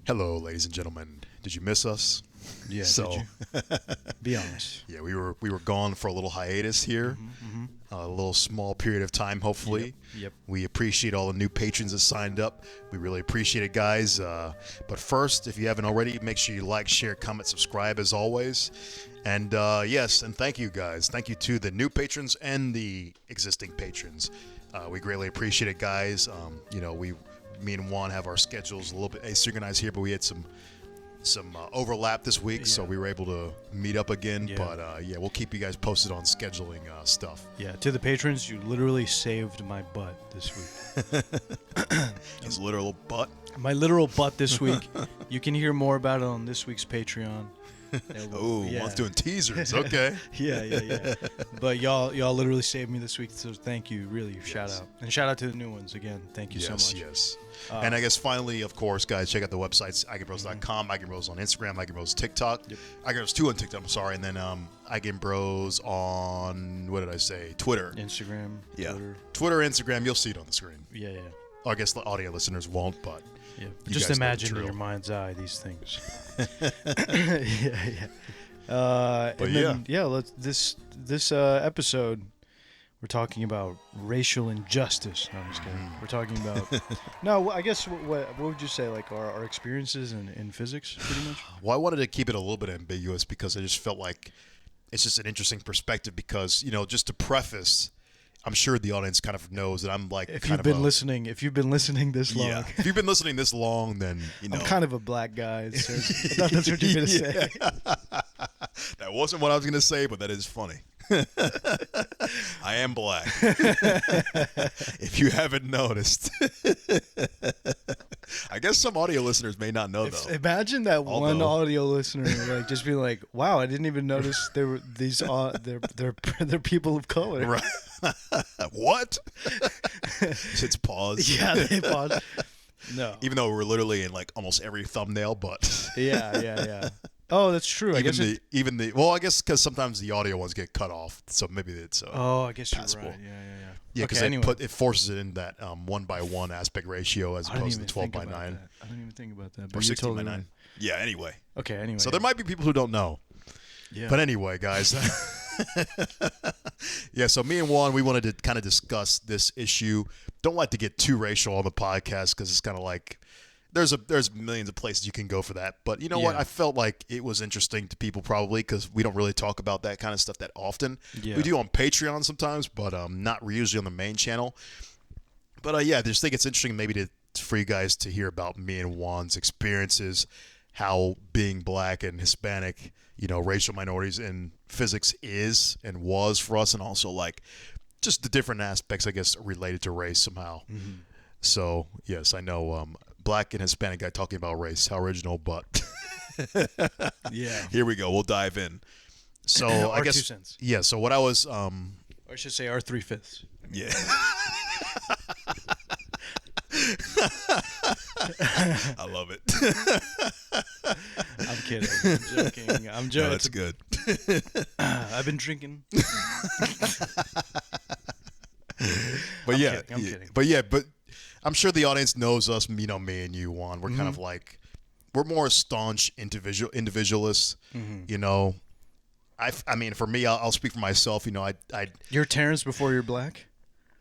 Hello, ladies and gentlemen. Did you miss us? Yeah, So, did you? Be honest. yeah, we were gone for a little hiatus here, a little small period of time. Hopefully, Yep. we appreciate all the new patrons that signed up. We really appreciate it, guys. But first, if you haven't already, make sure you like, share, comment, subscribe, as always. And yes, and thank you, guys. Thank you to the new patrons and the existing patrons. We greatly appreciate it, guys. Me and Juan have our schedules a little bit asynchronized here, but we had some overlap this week, so we were able to meet up again. Yeah. But we'll keep you guys posted on scheduling stuff. Yeah, to the patrons, you literally saved my butt this week. His literal butt. My literal butt this week. You can hear more about it on this week's Patreon. Oh, Juan's doing teasers. Okay. Yeah. But y'all literally saved me this week, so thank you. Really, shout out. And shout out to the new ones again. Thank you so much. Yes. And I guess finally, of course, guys, check out the websites, Eigenbros.com, Eigenbros on Instagram, Eigenbros TikTok, Eigenbros 2 on TikTok, I'm sorry, and then Eigenbros on, what did I say, Twitter. Instagram, Yeah. Twitter, Instagram, you'll see it on the screen. Yeah. I guess the audio listeners won't, but Yeah. you Just guys know the imagine in drill. your mind's eye these things. Yeah. But This episode, we're talking about racial injustice. No, I'm just kidding. We're talking about. No, I guess what would you say? Like our experiences in physics, pretty much. Well, I wanted to keep it a little bit ambiguous because I just felt like it's just an interesting perspective because, just to preface, I'm sure the audience kind of knows that I'm like If you've been listening this long, Yeah. If you've been listening this long, then, I'm kind of a black guy. So I thought that's what you're going to say. That wasn't what I was going to say, but that is funny. I am black. If you haven't noticed. I guess some audio listeners may not know, though. Imagine that one Although- audio listener like just being like, "Wow, I didn't even notice there were these. They're people of color." Right. What? It's pause. Yeah, they paused. No. Even though we're literally in like almost every thumbnail, but Yeah. Oh, that's true. I guess. I guess because sometimes the audio ones get cut off, so maybe it's I guess you're passable. right. Yeah. Yeah, because Okay, anyway. it forces it in that 1:1 aspect ratio as I didn't opposed to even the 12:9 think about that. I didn't even think about that. or But you're 16:9. totally right. Yeah. Anyway, Okay. Anyway. so there might be people who don't know, Yeah. but anyway, guys. Yeah. So me and Juan, we wanted to kind of discuss this issue. Don't like to get too racial on the podcast because it's kind of like there's millions of places you can go for that. But you know what? Yeah. I felt like it was interesting to people probably because we don't really talk about that kind of stuff that often. Yeah. We do on Patreon sometimes, but not usually on the main channel. But I just think it's interesting maybe for you guys to hear about me and Juan's experiences, how being black and Hispanic, racial minorities in physics is and was for us, and also like just the different aspects, I guess, related to race somehow. Mm-hmm. So yes, I know black and Hispanic guy talking about race, how original, but Yeah. here we go. We'll dive in. So I Our guess 2 cents. yeah. So what I was Or I should say our 3/5. yeah. I love it. I'm kidding. I'm joking. I'm joking. No, that's good. I've been drinking. But I'm kidding. But I'm sure the audience knows us. Me and you, Juan. We're kind of like we're more staunch individualists. I mean, for me, I'll speak for myself. You're Terence before you're black.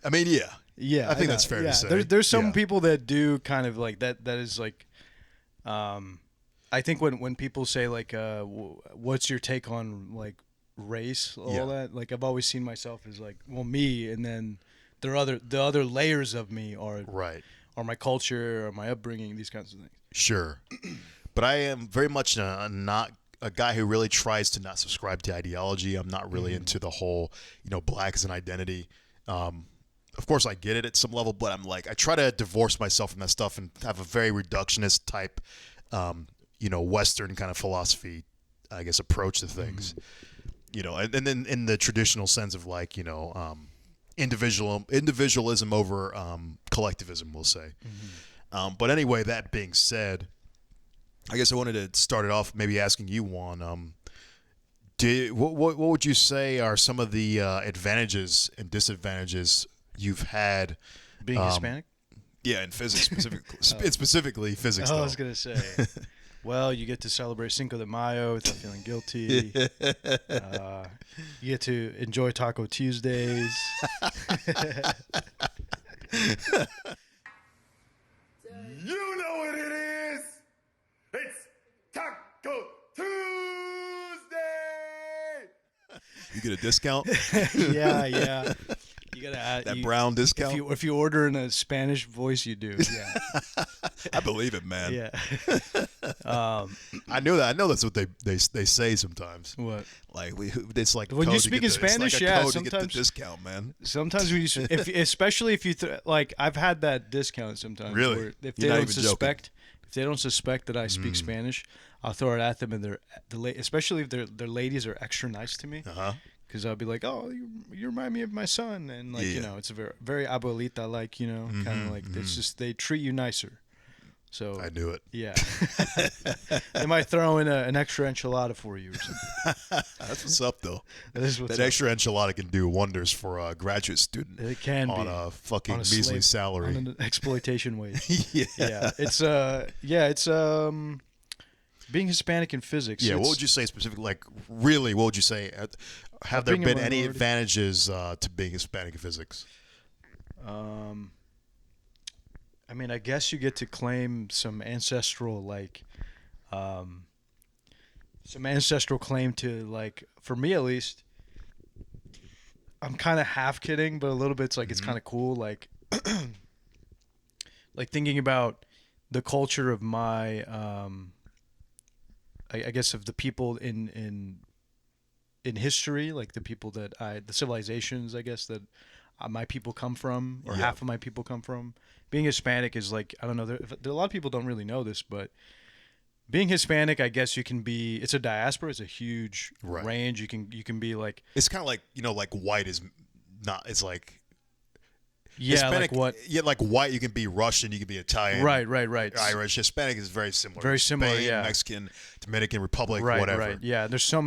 I mean, yeah. Yeah, I think know. that's fair to say. There's some Yeah. people that do kind of like that. That is like, I think when people say like, what's your take on like race, all that. Like I've always seen myself as like, well, me, and then the other layers of me are my culture or my upbringing, these kinds of things. Sure. But I am very much not a guy who really tries to not subscribe to ideology. I'm not really into the whole, black as an identity. Of course, I get it at some level, but I'm like, I try to divorce myself from that stuff and have a very reductionist type, Western kind of philosophy, I guess, approach to things. And then in the traditional sense of like, individualism over collectivism, we'll say. But anyway, that being said, I guess I wanted to start it off maybe asking you, Juan, what would you say are some of the advantages and disadvantages you've had Being Hispanic? Yeah, in physics specifically. Specifically physics, though. I was gonna say. Well, you get to celebrate Cinco de Mayo without feeling guilty. You get to enjoy Taco Tuesdays. You know what it is. It's Taco Tuesday. You get a discount? Yeah. You gotta add That brown discount? If you order in a Spanish voice, you do. Yeah. I believe it, man. Yeah. I know that. I know that's what they say sometimes. What? Like it's like When you code to speak get in the- Spanish, it's like a yeah, code to get the sometimes- discount, man. Sometimes when you, especially if you like, I've had that discount sometimes. Really? Where if You're they not don't even joking. suspect that I speak Spanish, I'll throw it at them, and especially if their ladies are extra nice to me. Because I'll be like, oh, you remind me of my son, and like you know, it's a very abuelita like, you know, kind of like it's just they treat you nicer. So I knew it. Yeah, they might throw in an extra enchilada for you or something. That's what's up, though. That is what's That up. extra enchilada can do wonders for a graduate student. It can on be. a fucking On a measly slave- salary. on an exploitation wage. Yeah. It's being Hispanic in physics. Yeah, what it's- would you say specifically? Like, really, what would you say? Have there Being a been any minority? advantages to being Hispanic in physics? I mean, I guess you get to claim some ancestral claim to, like, for me at least. I'm kind of half kidding, but a little bit. It's like it's kind of cool, like, like thinking about the culture of my, I guess of the people in history, like the people that the civilizations, I guess, that my people come from, or half of my people come from. Being Hispanic is like, I don't know, there a lot of people don't really know this, but being Hispanic, I guess you can be, it's a diaspora, it's a huge range. You can be like, It's kind of like, like white is not, it's like, yeah, Hispanic, like what? Yeah, like white, you can be Russian, you can be Italian. Right. Irish. Hispanic is very similar. Very similar, Spain, yeah. Mexican, Dominican Republic, Right, whatever. right. Yeah, there's so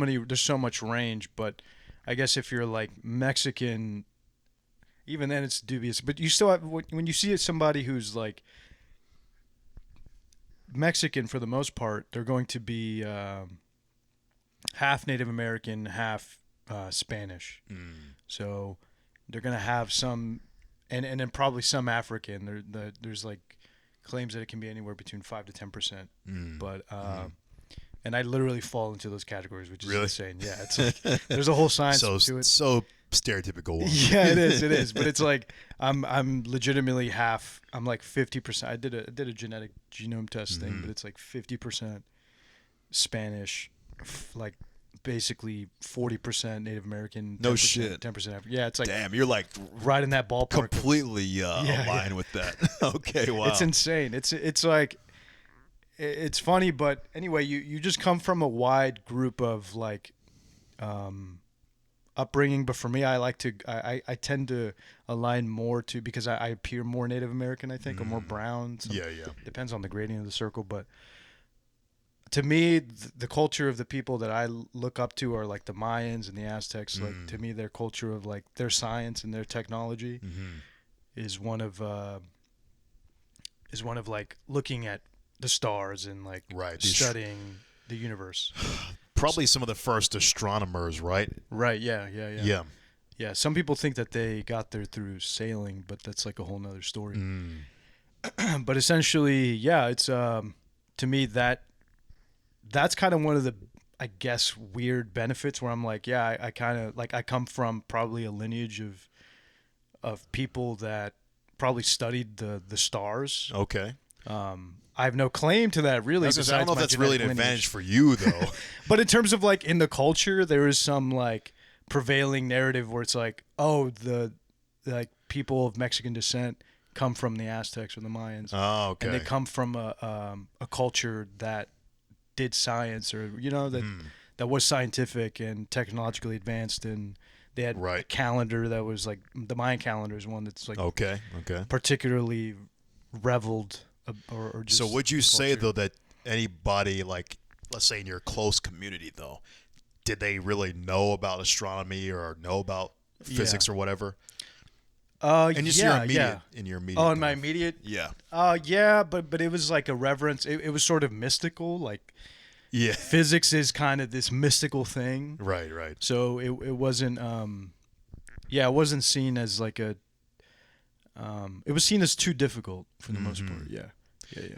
much range, but I guess if you're like Mexican, even then it's dubious. But you still have, when you see somebody who's like Mexican, for the most part, they're going to be half Native American, half Spanish. So they're going to have some, and then probably some African. There's like claims that it can be anywhere between 5 to 10%. But and I literally fall into those categories, which is insane. Yeah, it's like there's a whole science to it. So stereotypical one. Yeah, it is. But it's like I'm legitimately half. I'm like 50%. I did a genetic genome test thing, but it's like 50% Spanish, like basically 40% Native American. No 10%, shit. 10% African. Yeah, it's like Damn, you're like right in that ballpark. completely aligned with that. Okay, wow. It's insane. It's like, it's funny, but anyway, you just come from a wide group of like upbringing. But for me, I tend to align more to, because I appear more Native American, I think, or more brown. Yeah. Depends on the gradient of the circle, but to me, the culture of the people that I look up to are like the Mayans and the Aztecs. Like, to me, their culture of like their science and their technology is one of like looking at the stars and like studying the universe. Probably some of the first astronomers, right? Right. Yeah. Some people think that they got there through sailing, but that's like a whole nother story. But essentially, yeah, it's to me that's kind of one of the, I guess, weird benefits where I'm like, yeah, I kind of like, I come from probably a lineage of people that probably studied the stars. Okay. I have no claim to that, really. I don't know if that's really an advantage for you, though. But in terms of like in the culture, there is some like prevailing narrative where it's like, oh, the like people of Mexican descent come from the Aztecs or the Mayans. Oh, okay. And they come from a culture that did science, or that was scientific and technologically advanced, and they had a calendar that was like, the Mayan calendar is one that's like particularly reveled. Or just so would you culture. say, though, that anybody, like, let's say in your close community, though, did they really know about astronomy or know about physics or whatever? And just yeah, your immediate, yeah. in your immediate. Oh, in my immediate. Yeah. Yeah, but it was like a reverence. It was sort of mystical. Like Yeah. physics is kind of this mystical thing. Right. Right. So it wasn't. It wasn't seen as like a. It was seen as too difficult for the most part. Yeah.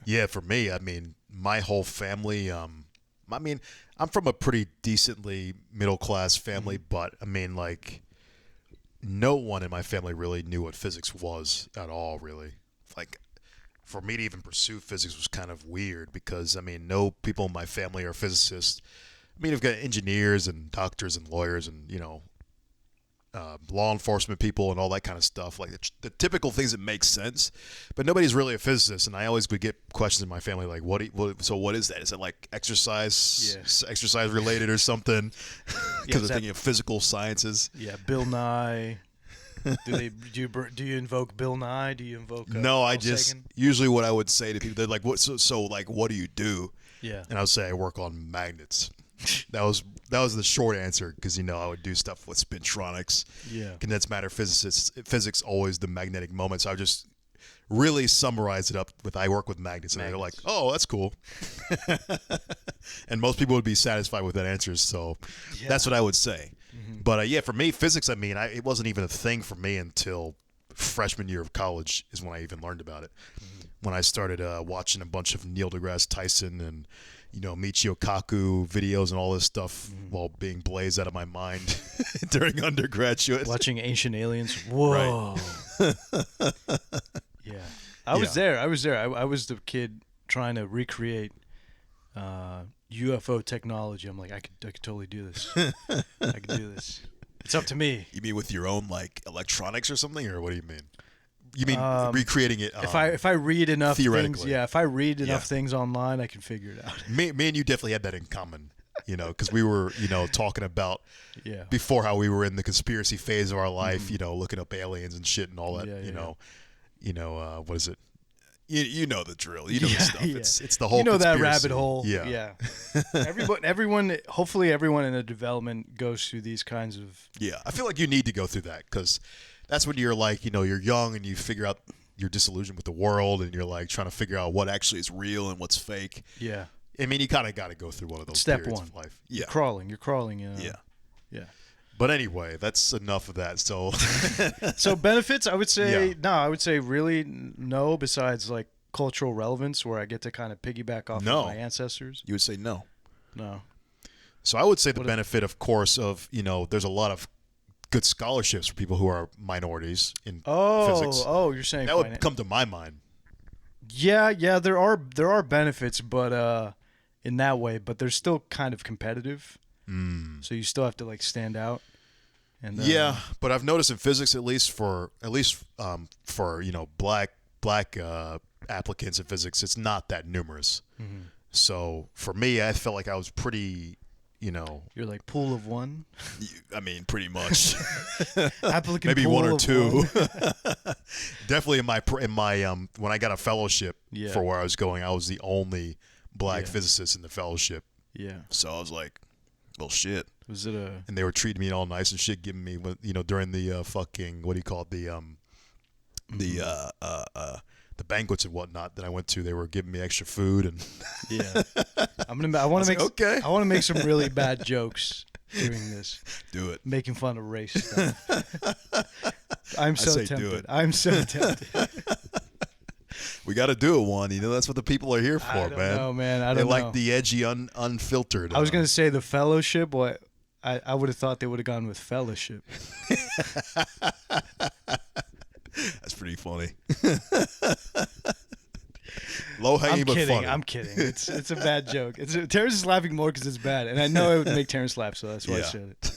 Yeah, for me, I mean, my whole family, I mean, I'm from a pretty decently middle class family, but I mean, like, no one in my family really knew what physics was at all, really. Like, for me to even pursue physics was kind of weird because, I mean, no people in my family are physicists. I mean, I've got engineers and doctors and lawyers and, law enforcement people and all that kind of stuff, like the typical things that make sense, but nobody's really a physicist. And I always would get questions in my family like, what is that? Is it like exercise related or something? Because they're thinking of physical sciences. Yeah, Bill Nye. Do you invoke Bill Nye? Do you invoke? No, I Carl just Sagan? usually what I would say to people, they're like, "What? So like, what do you do?" Yeah. And I would say I work on magnets. That was the short answer because I would do stuff with spintronics, condensed matter physics, always the magnetic moment. So I would just really summarize it up with I work with magnets, and they're like, oh, that's cool. And most people would be satisfied with that answer. So that's what I would say. But for me, physics, I mean, it wasn't even a thing for me until freshman year of college is when I even learned about it. When I started watching a bunch of Neil deGrasse Tyson and Michio Kaku videos and all this stuff while being blazed out of my mind during undergraduate. Watching Ancient Aliens. Whoa. Right. Yeah. I was there. I was the kid trying to recreate UFO technology. I'm like, I could totally do this. I could do this. It's up to me. You mean with your own like electronics or something, or what do you mean? You mean recreating it? If I read enough things, if I read enough Yeah. things online, I can figure it out. Me and you definitely had that in common, because we were, talking about Yeah. before how we were in the conspiracy phase of our life, looking up aliens and shit and all that, what is it? You know the drill. You know the stuff. Yeah. It's the whole that conspiracy. rabbit hole. Yeah. Everyone, hopefully everyone in the development goes through these kinds of. Yeah. I feel like you need to go through that because that's when you're like, you're young and you figure out you're disillusioned with the world and you're like trying to figure out what actually is real and what's fake. Yeah. I mean, you kind of got to go through one of those Step periods one. of life. You're crawling. Yeah. Yeah. But anyway, that's enough of that. So, So benefits, I would say, Yeah. no, I would say really no, besides like cultural relevance where I get to kind of piggyback off No. of my ancestors. you would say no. No. So I would say the benefit, of course, of, there's a lot of good scholarships for people who are minorities in physics. Oh, you're saying That would come to my mind. Yeah, there are benefits, but in that way, but they're still kind of competitive. So you still have to like stand out. And Yeah, but I've noticed in physics, at least for black applicants in physics, it's not that numerous. So for me, I felt like I was pretty, you're like pool of one. I mean, pretty much. Applicant Maybe pool one or of two. one. Definitely in my when I got a fellowship Yeah. for where I was going, I was the only black Yeah. physicist in the fellowship. Yeah. So I was like, well, shit. Was it a? And they were treating me all nice and shit, giving me, during the fucking, what do you call it, the banquets and whatnot that I went to, they were giving me extra food and Yeah. I want to make. okay. I want to make some really bad jokes doing this, do it. making fun of race stuff. I'm so say do tempted. it. I'm so tempted. We got to do it, one. That's what the people are here for, I don't man. know, man. I They don't know. like the edgy, unfiltered. I was gonna say the fellowship. What I would have thought they would have gone with fellowship. That's pretty funny. Low hanging, but funny. I'm kidding. It's a bad joke. Terrence is laughing more because it's bad, and I know it would make Terrence laugh, so that's why I said it.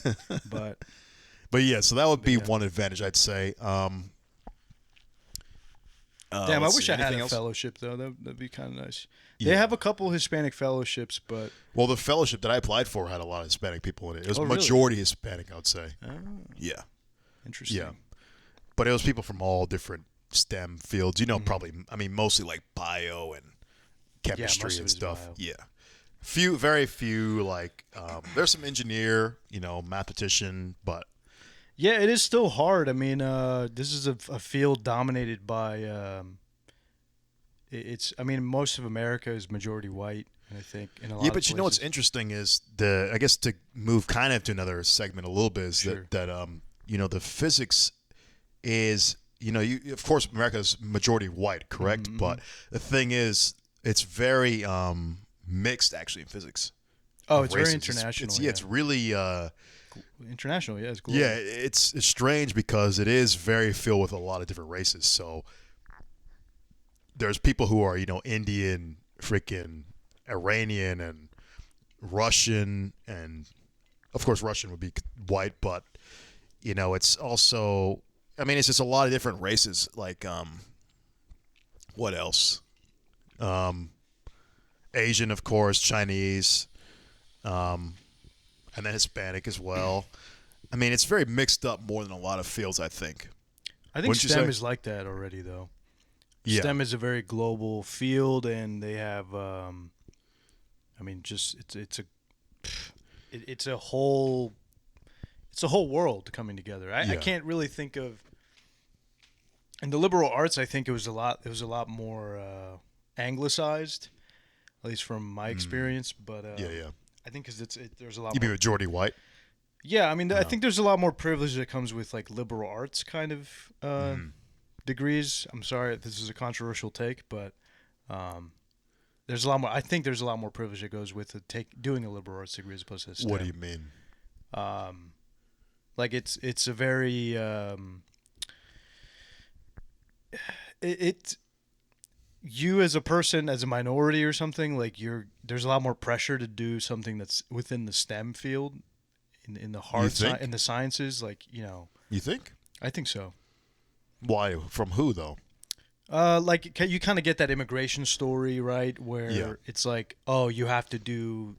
But yeah, so that would be one advantage, I'd say. damn, I let's wish see, I had anything a else? fellowship though. That'd be kind of nice. Yeah. They have a couple Hispanic fellowships, but Well, the fellowship that I applied for had a lot of Hispanic people in it. It was really? majority Hispanic, I would say. Yeah. interesting. Yeah. But it was people from all different STEM fields. Probably, I mean, mostly like bio and chemistry most of and it is stuff. bio. Yeah. Very few, like, there's some engineer, mathematician, but Yeah, it is still hard. I mean, this is a field dominated by. It's. I mean, most of America is majority white, and I think in a lot Yeah, of but you know what's places- interesting is I guess to move kind of to another segment a little bit is Sure. that the physics is you of course America's majority white, correct? Mm-hmm. But the thing is, it's very mixed actually in physics. Oh, of it's very races. international. It's really International. Yeah, it's global. yeah, it's strange because it is very filled with a lot of different races. So there's people who are Indian, freaking Iranian, and Russian, and of course Russian would be white, but it's also, I mean, it's just a lot of different races. Like what else? Asian, of course, Chinese, and then Hispanic as well. I mean, it's very mixed up more than a lot of fields, I think. I think Wouldn't you STEM say? is like that already, though. Yeah. STEM is a very global field, and they have. I mean, just it's a whole world coming together. I Yeah. can't really think of. In the liberal arts, I think it was a lot more anglicized, at least from my experience. But Yeah. I think because there's a lot You more. mean majority white? Yeah, I mean, I think there's a lot more privilege that comes with like liberal arts kind of degrees. I'm sorry, this is a controversial take, but there's a lot more. I think there's a lot more privilege that goes with doing a liberal arts degree as opposed to a STEM. What do you mean? Like it's a very you as a person, as a minority or something, like there's a lot more pressure to do something that's within the STEM field. In the in the sciences, like You think? I think so. Why? From who though? Like you kind of get that immigration story, right? Where Yeah. it's like, oh, you have to do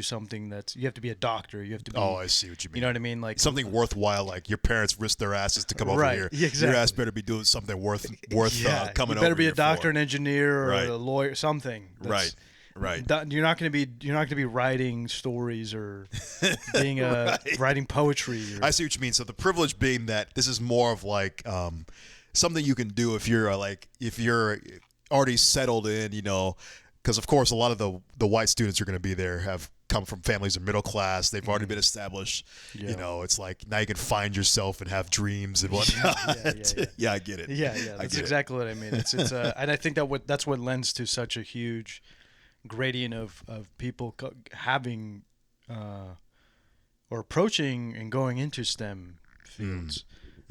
something you have to be a doctor. You have to be. Oh, I see what you mean. You know what I mean? Like Something worthwhile, like your parents risked their asses to come over Right, here. yeah, exactly. Your ass better be doing something worth yeah, coming you over better be here a doctor, for. an engineer, or Right. a lawyer, something. Right. Right. You're not going to be writing stories or being Right. writing poetry. Or, I see what you mean. So the privilege being that this is more of like something you can do if you're already settled in, because of course a lot of the white students who are going to be there have come from families of middle class. They've already been established. Yeah. It's like now you can find yourself and have dreams and whatnot. Yeah, I get it. Yeah, that's exactly what I mean. It's and I think that's what lends to such a huge gradient of people having or approaching and going into STEM fields.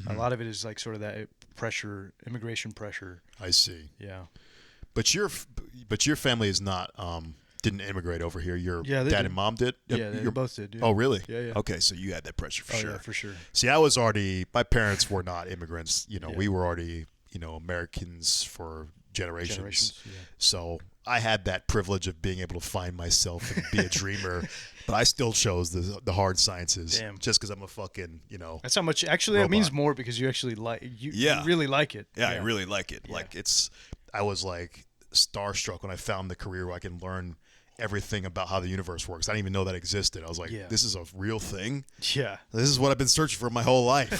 A lot of it is like sort of that pressure, immigration pressure. I see. Yeah. But your family is not didn't immigrate over here. Your Yeah, they dad did. and mom did. Yeah, they both did. Yeah. Oh, really? Yeah. Okay, so you had that pressure for Oh, sure. yeah, for sure. See, my parents were not immigrants. We were already, Americans for generations. Yeah. So I had that privilege of being able to find myself and be a dreamer, but I still chose the hard sciences. Damn. Just because I'm a fucking, That's how much. Actually, Robot. that means more because you actually you really like it. Yeah, I really like it. Yeah. Like I was like starstruck when I found the career where I can learn everything about how the universe works. I didn't even know that existed. I was like, this is a real thing. Yeah. This is what I've been searching for my whole life.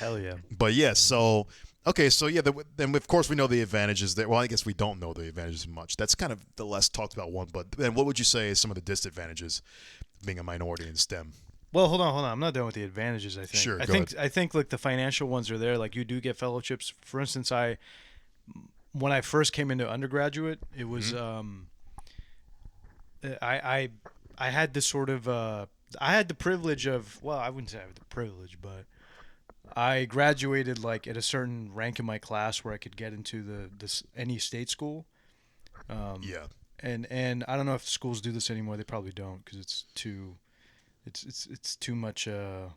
Hell yeah. But yeah, so okay, so yeah, then of course we know the advantages there. Well, I guess we don't know the advantages much. That's kind of the less talked about one. But then, what would you say is some of the disadvantages of being a minority in STEM? Well, hold on. I'm not done with the advantages. I think. Sure, I go think. I think like the financial ones are there. Like you do get fellowships. For instance, when I first came into undergraduate, it was I had this sort of I had the privilege of, well, I wouldn't say I had the privilege, but I graduated like at a certain rank in my class where I could get into any state school. Yeah. And I don't know if schools do this anymore. They probably don't because it's too much. I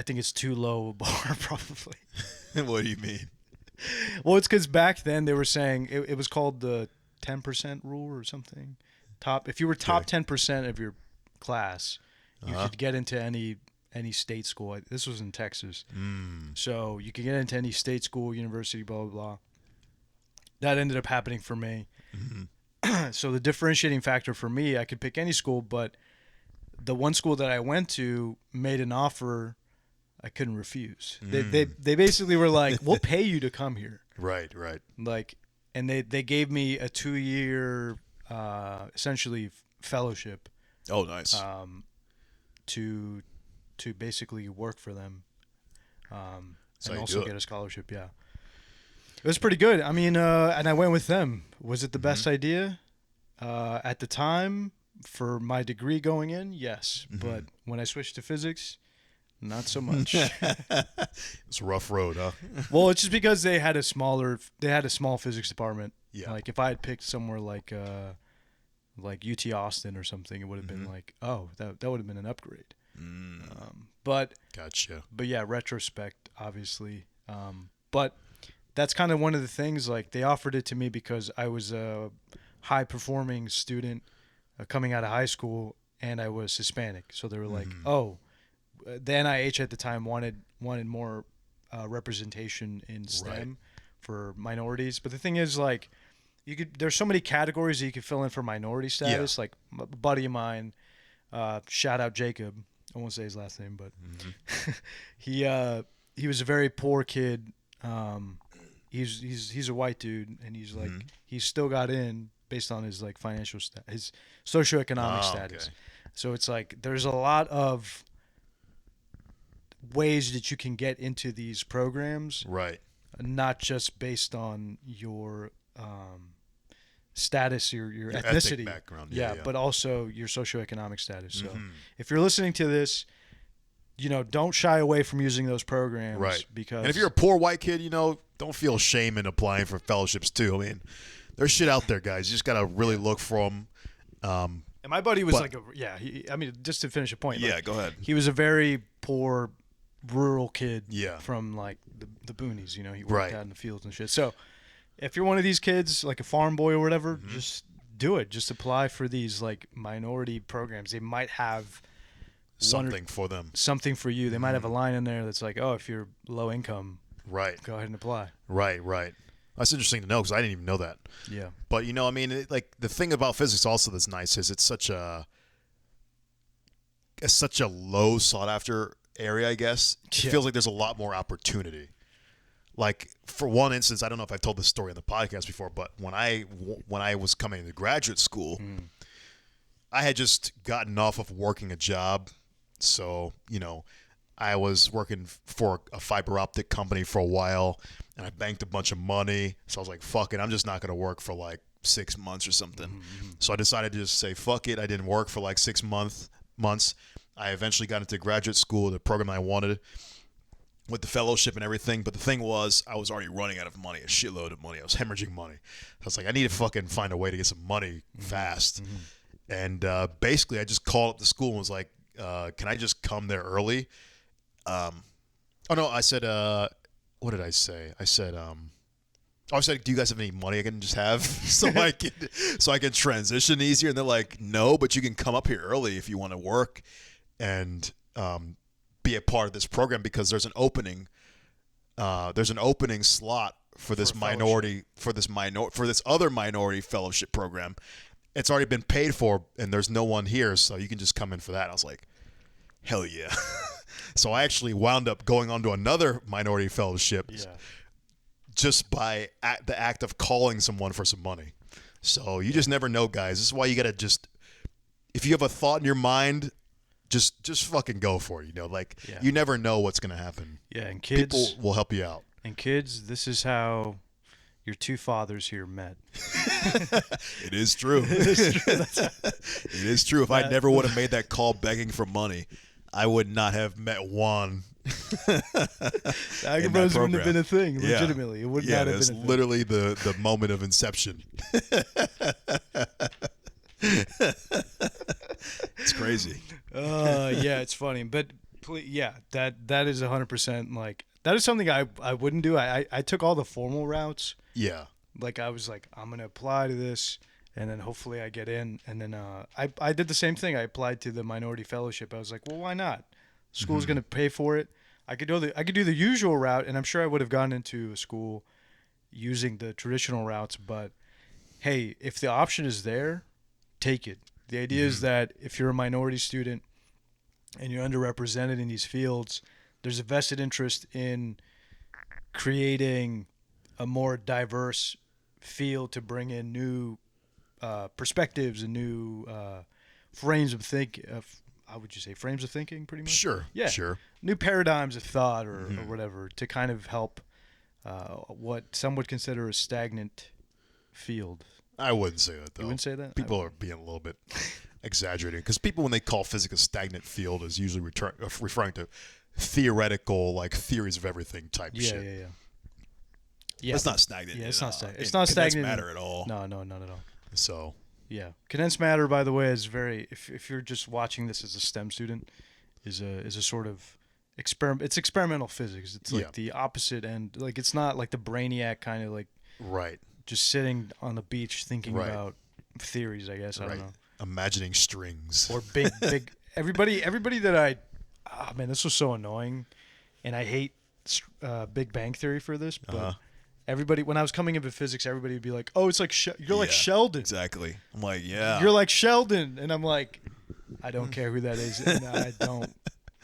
think it's too low a bar probably. What do you mean? Well, it's because back then they were saying it was called the 10% rule or something. If you were top 10% of your class, you could get into any state school. This was in Texas. So you could get into any state school, university, blah, blah, blah. That ended up happening for me. So the differentiating factor for me, I could pick any school, but the one school that I went to made an offer I couldn't refuse. They basically were like, we'll pay you to come here. Right. Like, and they gave me a 2-year essentially fellowship. Oh, nice. To basically work for them, and you also do it. get a scholarship. Yeah, it was pretty good. I mean, and I went with them. Was it the best idea at the time for my degree going in? Yes, but when I switched to physics, not so much. It's a rough road, huh? Well, it's just because they had a small physics department. Yeah. Like if I had picked somewhere like UT Austin or something, it would have been like, oh, that would have been an upgrade. But Gotcha. But yeah, retrospect, obviously. But that's kind of one of the things. Like they offered it to me because I was a high performing student coming out of high school, and I was Hispanic. So they were like, oh, the NIH at the time wanted more representation in STEM for minorities. But the thing is, like, there's so many categories that you could fill in for minority status. Like a buddy of mine, shout out Jacob. I won't say his last name, but he was a very poor kid. He's a white dude, and he's like he's still got in based on his like financial his socioeconomic status. Okay. So it's like there's a lot of ways that you can get into these programs, Right. not just based on your status, your ethnic ethnicity, background, but also your socioeconomic status. So if you're listening to this, don't shy away from using those programs, Right. Because And if you're a poor white kid, don't feel shame in applying for fellowships too. I mean, there's shit out there, guys. You just gotta really look for them. and my buddy was just to finish a point. Yeah, like, go ahead. He was a very poor, rural kid. Yeah. From like the boonies. He worked Right. out in the fields and shit. So if you're one of these kids, like a farm boy or whatever, just do it. Just apply for these like minority programs. They might have Something for them. something for you. They might have a line in there that's like, oh, if you're low income, Right. go ahead and apply. Right. That's interesting to know because I didn't even know that. Yeah. But I mean, like the thing about physics also that's nice is it's such a low sought after area. I guess it Yeah. feels like there's a lot more opportunity. Like for one instance, I don't know if I've told this story on the podcast before, but when I was coming into graduate school, I had just gotten off of working a job, so I was working for a fiber optic company for a while, and I banked a bunch of money. So I was like, fuck it, I'm just not going to work for like 6 months or something. So I decided to just say, fuck it. I didn't work for like 6 months. I eventually got into graduate school, the program I wanted, with the fellowship and everything. But the thing was, I was already running out of money, a shitload of money. I was hemorrhaging money. I was like, I need to fucking find a way to get some money fast. And basically, I just called up the school and was like, can I just come there early? I said, what did I say? I said, do you guys have any money I can just have so I can transition easier? And they're like, no, but you can come up here early if you want to work and be a part of this program because there's an opening. There's an opening slot for this other minority fellowship program. It's already been paid for, and there's no one here, so you can just come in for that. I was like, hell yeah. So I actually wound up going on to another minority fellowship just by the act of calling someone for some money. So you just never know, guys. This is why you got to just, if you have a thought in your mind, just fucking go for it. You never know what's going to happen. Yeah, and kids. People will help you out. And kids, this is how your two fathers here met. It is true. It is true. If I never would have made that call begging for money, I would not have met Juan. Eigenbros wouldn't have been a thing, legitimately. It would not have been a thing. That's literally the moment of inception. It's crazy. Yeah, it's funny. But that is 100% like, that is something I wouldn't do. I took all the formal routes. Yeah. Like I was like, I'm going to apply to this and then hopefully I get in. And then I did the same thing. I applied to the minority fellowship. I was like, well, why not? School's going to pay for it. I could do the usual route, and I'm sure I would have gone into a school using the traditional routes. But hey, if the option is there, take it. The idea is that if you're a minority student, and you're underrepresented in these fields, there's a vested interest in creating a more diverse field to bring in new perspectives and new frames of how would you say, frames of thinking, pretty much? Sure. Yeah. Sure. New paradigms of thought or whatever to kind of help what some would consider a stagnant field. I wouldn't say that, though. You wouldn't say that? People are being a little bit exaggerating. Because people, when they call physics a stagnant field, is usually referring to theoretical, like, theories of everything type shit. Yeah, it's not stagnant. Yeah, it's not stagnant. It's not stagnant. Matter at all. No, not at all. So... Yeah, condensed matter, by the way, is very. If you're just watching this as a STEM student, is a sort of experiment. It's experimental physics. It's like the opposite end. Like it's not like the brainiac kind of like just sitting on the beach thinking about theories. I guess I don't know. Imagining strings or big. Everybody that man, this was so annoying, and I hate Big Bang Theory for this, but. Everybody, when I was coming into physics, everybody would be like, "Oh, it's like you're like Sheldon." Exactly. I'm like, yeah. You're like Sheldon, and I'm like, I don't care who that is, and I don't.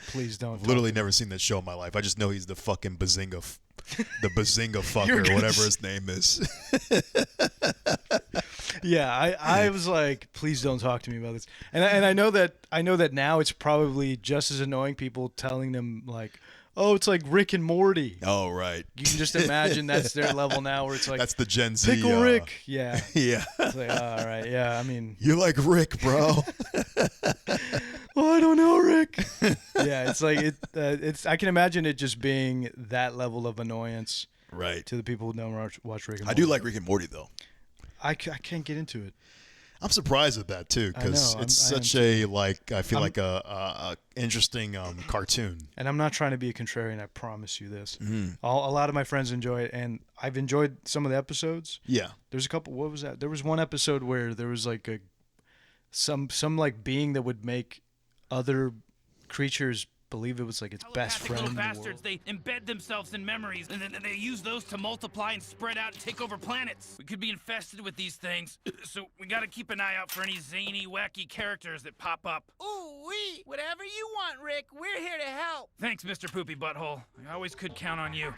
Please don't. I've literally never seen that show in my life. I just know he's the fucking Bazinga fucker, or whatever his name is. Yeah, I was like, please don't talk to me about this, and I know that now it's probably just as annoying people telling them like. Oh, it's like Rick and Morty. Oh, right. You can just imagine that's their level now, where it's like that's the Gen Z. Pickle Rick. Yeah. Yeah. It's like, all right. Yeah. I mean, you're like Rick, bro. Oh, I don't know, Rick. Yeah. It's like it's. I can imagine it just being that level of annoyance. Right. To the people who don't watch Rick and Morty. I do like Rick and Morty though. I can't get into it. I'm surprised at that too, because it's such a I feel like a interesting cartoon. And I'm not trying to be a contrarian. I promise you this. A lot of my friends enjoy it, and I've enjoyed some of the episodes. Yeah. There's a couple. What was that? There was one episode where there was like some like being that would make other creatures believe it was like its best friend. Little bastards, they embed themselves in memories, and then they use those to multiply and spread out and take over planets. We could be infested with these things, so we gotta keep an eye out for any zany, wacky characters that pop up. Ooh-wee! Whatever you want, Rick, we're here to help. Thanks, Mr. Poopy Butthole. I always could count on you.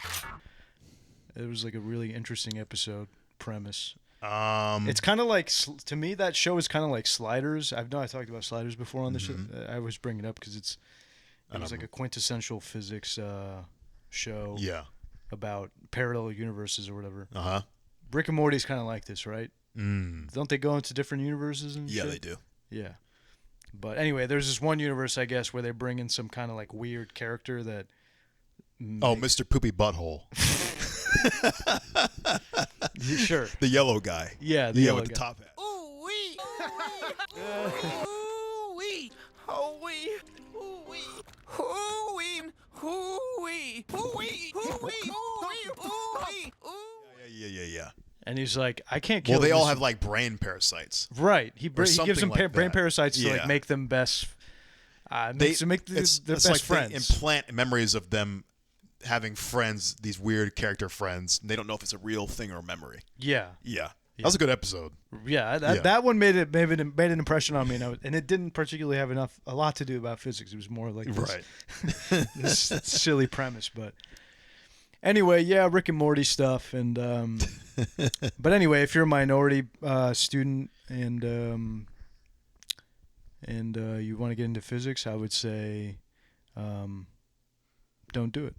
It was like a really interesting episode premise. It's kind of like, to me, that show is kind of like Sliders. I talked about Sliders before on the show. I always bring it up because it was like a quintessential physics show. Yeah. About parallel universes or whatever. Rick and Morty's kind of like this, right? Don't they go into different universes and shit? They do. Yeah. But anyway, there's this one universe, I guess, where they bring in some kind of like weird character that. Mr. Poopy Butthole. Sure. The yellow guy. Yeah, the yellow with the top hat. Ooh-wee! Ooh-wee! Ooh-wee! Ooh-wee! Ooh-wee! Ooh-wee! Ooh-wee! Ooh-wee! Yeah. And he's like, I can't kill. Well, they all have like brain parasites. Right. He gives them brain parasites to like make them best. To make their best like friends. They implant memories of them having friends, these weird character friends. They don't know if it's a real thing or a memory. Yeah. That was a good episode. Yeah, that one made an impression on me, and it didn't particularly have a lot to do about physics. It was more like this silly premise. But anyway, yeah, Rick and Morty stuff, and but anyway, if you're a minority student and you want to get into physics, I would say don't do it.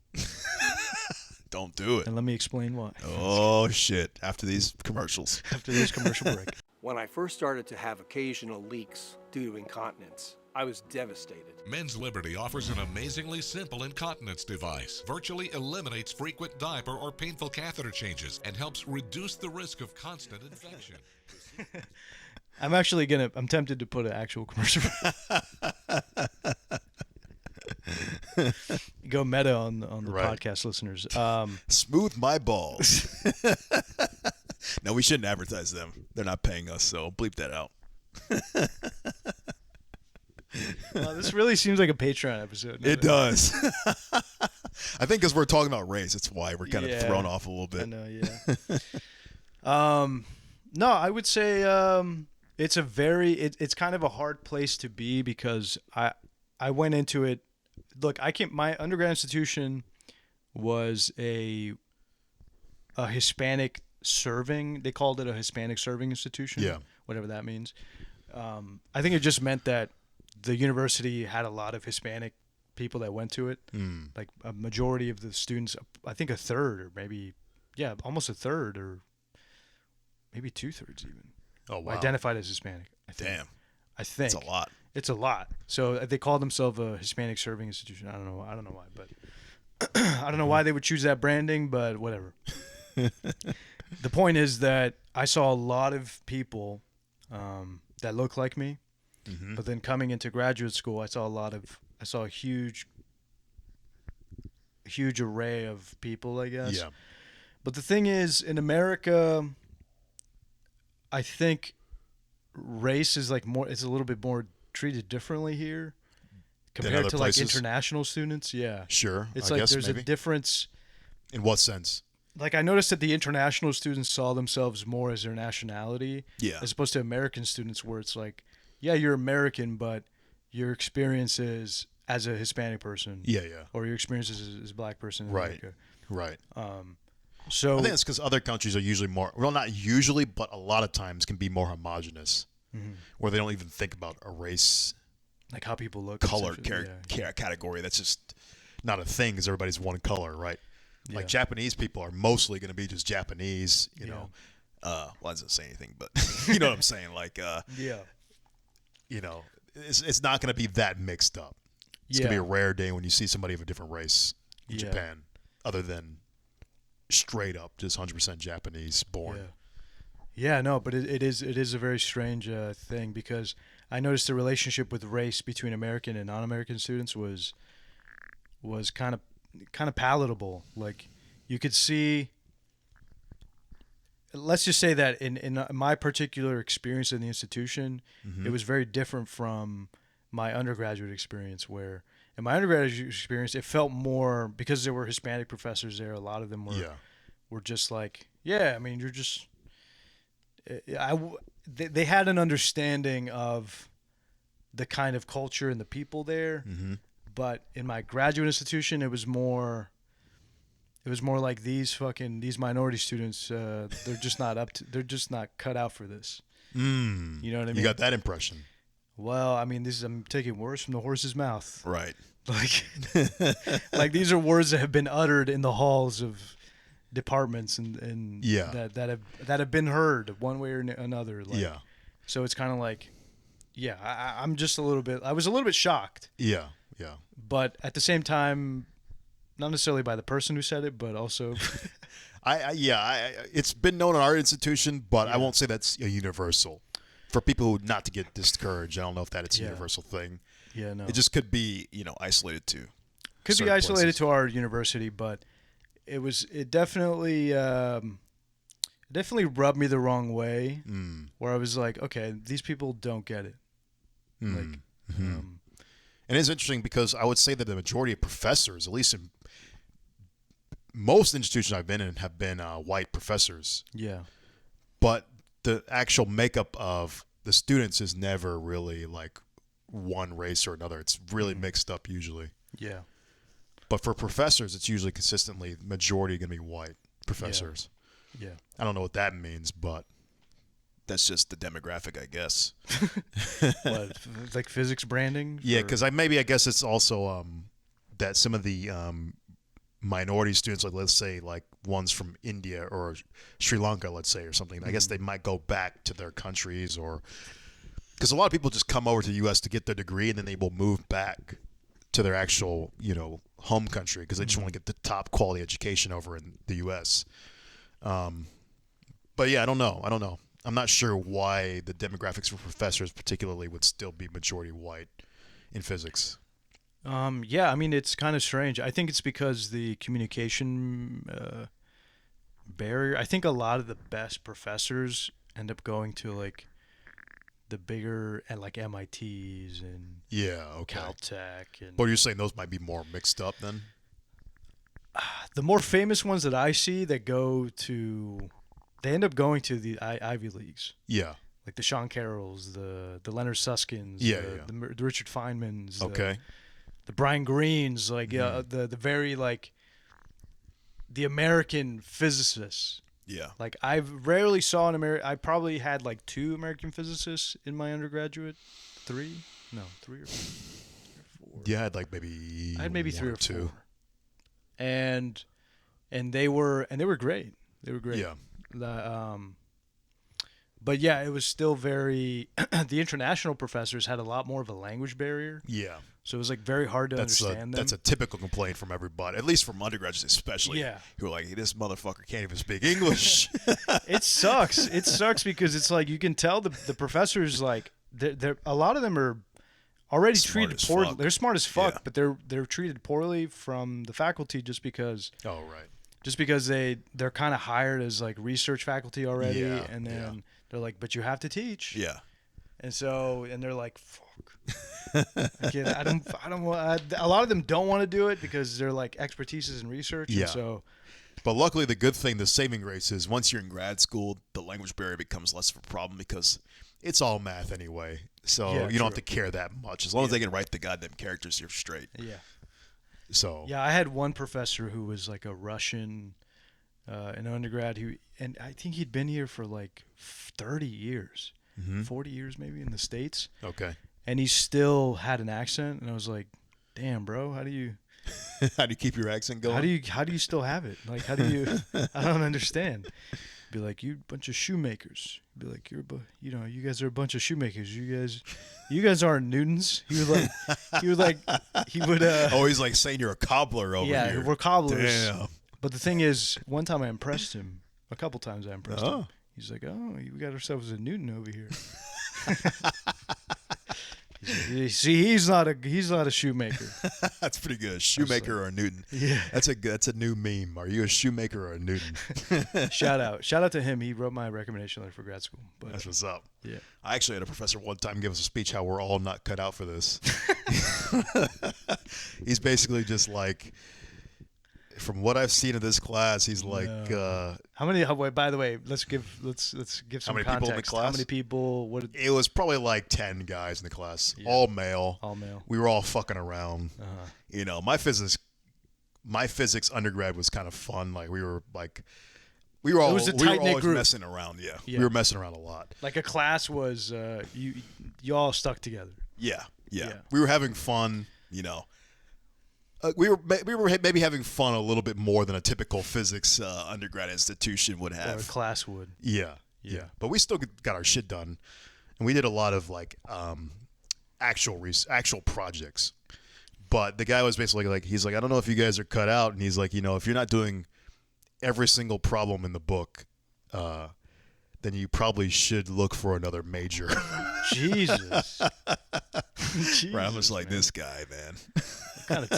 Don't do it. And let me explain why. Oh, shit. After these commercials. After this commercial break. When I first started to have occasional leaks due to incontinence, I was devastated. Men's Liberty offers an amazingly simple incontinence device. Virtually eliminates frequent diaper or painful catheter changes and helps reduce the risk of constant infection. I'm tempted to put an actual commercial. Go meta on the podcast listeners. Smooth my balls. No, we shouldn't advertise them. They're not paying us, so bleep that out. This really seems like a Patreon episode. It does. I think because we're talking about race, that's why we're kind of thrown off a little bit. I know, yeah. No, I would say it's kind of a hard place to be because I I went into it. Look, my undergrad institution was a Hispanic serving. They called it a Hispanic serving institution. Yeah. Whatever that means. I think it just meant that the university had a lot of Hispanic people that went to it. Like a majority of the students, I think a third or maybe, almost a third or maybe 2/3 even. Oh, wow. Identified as Hispanic. I think. Damn. I think. It's a lot. It's a lot. So they call themselves a Hispanic serving institution. I don't know why, but I don't know why they would choose that branding, but whatever. The point is that I saw a lot of people that look like me, but then coming into graduate school, I saw a huge array of people, I guess. Yeah. But the thing is, in America, I think race is it's a little bit more treated differently here compared other to places? like international students. Yeah. Sure. It's I like guess there's maybe. a difference. In what sense? Like I noticed that the international students saw themselves more as their nationality, Yeah. as opposed to American students, where it's like, yeah, you're American, but your experiences as a Hispanic person, Yeah. or your experiences as a black person in Right. America. Right. So I think it's because other countries are usually more, well, not usually, but a lot of times can be more homogenous, where they don't even think about a race, like how people look, color, essentially. category. That's just not a thing because everybody's one color, right? Yeah. Like Japanese people are mostly going to be just Japanese, you know. Well, I doesn't say anything, but you know what I'm saying. Like, Yeah. you know, it's not going to be that mixed up. It's going to be a rare day when you see somebody of a different race in Japan, other than straight up just 100% Japanese born. Yeah, no, but it is a very strange thing, because I noticed the relationship with race between American and non-American students was kind of palatable. Like you could see. Let's just say that in my particular experience in the institution, it was very different from my undergraduate experience, where in my undergraduate experience, it felt more, because there were Hispanic professors there, a lot of them were just like, I mean, you're just, they had an understanding of the kind of culture and the people there, but in my graduate institution, it was more like these minority students, they're just not cut out for this. You know what I mean? You got that impression. Well, I mean, I'm taking words from the horse's mouth. right. Like these are words that have been uttered in the halls of departments and that have been heard one way or another. Like, so it's kind of like, I was a little bit shocked. Yeah. But at the same time, not necessarily by the person who said it, but also, it's been known in our institution, but I won't say that's a universal. For people not to get discouraged, I don't know if that's a universal thing. Yeah, no. It just could be, isolated to. Could be isolated to our university, but it definitely rubbed me the wrong way. Where I was like, okay, these people don't get it. And it's interesting because I would say that the majority of professors, at least in most institutions I've been in, have been white professors. Yeah. But the actual makeup of the students is never really like one race or another. It's really mixed up usually. Yeah. But for professors, it's usually consistently majority going to be white professors. Yeah. I don't know what that means, but That's just the demographic, I guess. What, like physics branding? yeah, because I guess it's also that some of the minority students, like let's say like ones from India or Sri Lanka, let's say, or something, I guess they might go back to their countries, or because a lot of people just come over to the U.S. to get their degree and then they will move back to their actual, home country because they just want to get the top quality education over in the U.S. But yeah, I don't know. I'm not sure why the demographics for professors particularly would still be majority white in physics. Yeah, I mean, it's kind of strange. I think it's because the communication barrier. I think a lot of the best professors end up going to like the bigger and like MITs and Caltech. And But you're saying those might be more mixed up then? the more famous ones that I see that they end up going to the Ivy Leagues. Yeah. like the Sean Carrolls, the Leonard Suskins, the Richard Feynmans, the Brian Greens, like the very like the American physicists. Yeah. Like I've rarely saw an American. I probably had like 2 American physicists in my undergraduate. 3? No, 3 or 4. Yeah, I had like maybe. I had maybe 3 or 2. 4. And they were great. They were great. Yeah. But yeah, it was still very. The international professors had a lot more of a language barrier. Yeah. So it was like very hard to understand them. That's a typical complaint from everybody, at least from undergraduates especially. Yeah. Who are like, hey, this motherfucker can't even speak English. It sucks. It sucks because it's like you can tell the professors like they're a lot of them are already Smart treated as poorly. fuck. They're smart as fuck, Yeah. but they're treated poorly from the faculty just because. Oh, right. Just because they're kind of hired as like research faculty already, Yeah, and then they're like, but you have to teach. Yeah. And so, and they're like, fuck. Again, I don't want. A lot of them don't want to do it because they're like expertise is in research. Yeah. And so, But luckily, the good thing, the saving grace is Once you're in grad school, the language barrier becomes less of a problem because it's all math anyway. So Yeah, you don't have true. to care that much. as long as they can write the goddamn characters, you're straight. yeah. So Yeah, I had one professor who was like a Russian, an undergrad and I think he'd been here for like 30 years, 40 years maybe in the States. Okay. And he still had an accent, and I was like, "Damn, bro, how do you keep your accent going? how do you still have it? Like, how do you? I don't understand." Be like, "You bunch of shoemakers." Be like, "You guys are a bunch of shoemakers. You guys aren't Newtons." He would Oh, he's like saying you're a cobbler over yeah, here. we're cobblers. Damn. But the thing is, one time I impressed him. A couple times I impressed him. Oh. He's like, "Oh, we got ourselves a Newton over here." See, he's not a shoemaker. That's pretty good. Shoemaker or a Newton. Yeah. That's a new meme. Are you a shoemaker or a Newton? Shout out to him. He wrote my recommendation letter for grad school. But That's what's up. yeah, I actually had a professor one time give us a speech how we're all not cut out for this. He's basically just like, from what I've seen of this class, he's like, how many? By the way, let's give some many context. people in the class? How many people? What? it was probably like 10 guys in the class, all male. All male. We were all fucking around. You know, my physics undergrad was kind of fun. Like we were all It was a we were tight-knit always group. messing around. Yeah. Yeah. We were messing around a lot. Like a class was you all stuck together. Yeah. Yeah. We were having fun. You know. We were maybe having fun a little bit more than a typical physics undergrad institution would Or a have. class would. Yeah. But we still got our shit done, and we did a lot of like actual projects. But the guy was basically like, he's like, I don't know if you guys are cut out, and he's like, you know, if you're not doing every single problem in the book, then you probably should look for another major. Jesus. Right, I'm just like, man. this guy, man. What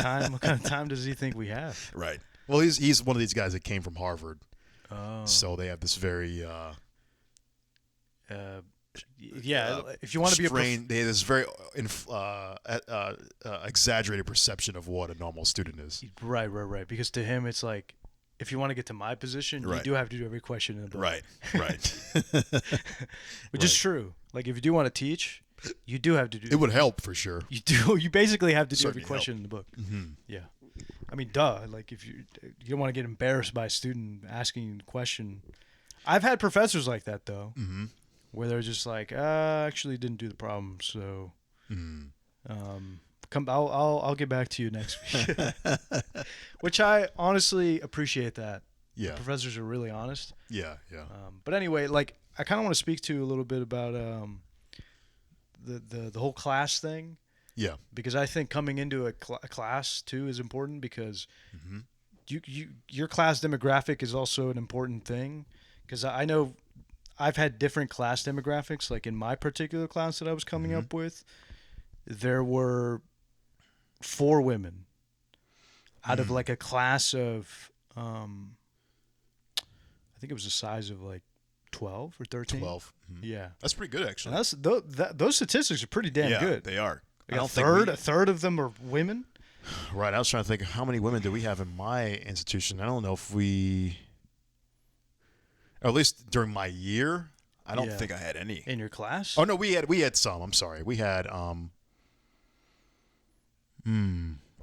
kind of time does he think we have? Right. Well, he's one of these guys that came from Harvard, Oh. so they have this very Yeah, if you want to be a they have this very exaggerated perception of what a normal student is. right, because to him it's like, if you want to get to my position, you Right. do have to do every question in the book. Right. Which is true. Like if you do want to teach, you do have to do. It would help for sure. You do. You basically have to do Certainly every question in the book. Mm-hmm. Yeah. I mean, duh. Like if you don't want to get embarrassed by a student asking you a question. I've had professors like that though, where they're just like, actually didn't do the problem, so I'll get back to you next week. Which I honestly appreciate that. Yeah. The professors are really honest. Yeah. But anyway, like I kind of want to speak to a little bit about the whole class thing. Yeah. Because I think coming into a class too is important because your class demographic is also an important thing. Because I know I've had different class demographics. Like in my particular class that I was coming up with, there were 4 women out of like a class of, I think it was a size of like 12 or 13. 12. Yeah. That's pretty good actually. And those statistics are pretty damn Yeah, good. they are. Like a third of them are women. Right. I was trying to think, how many women do we have in my institution? I don't know if we, or at least during my year, I don't think I had any. In your class? Oh no, we had some. I'm sorry. We had I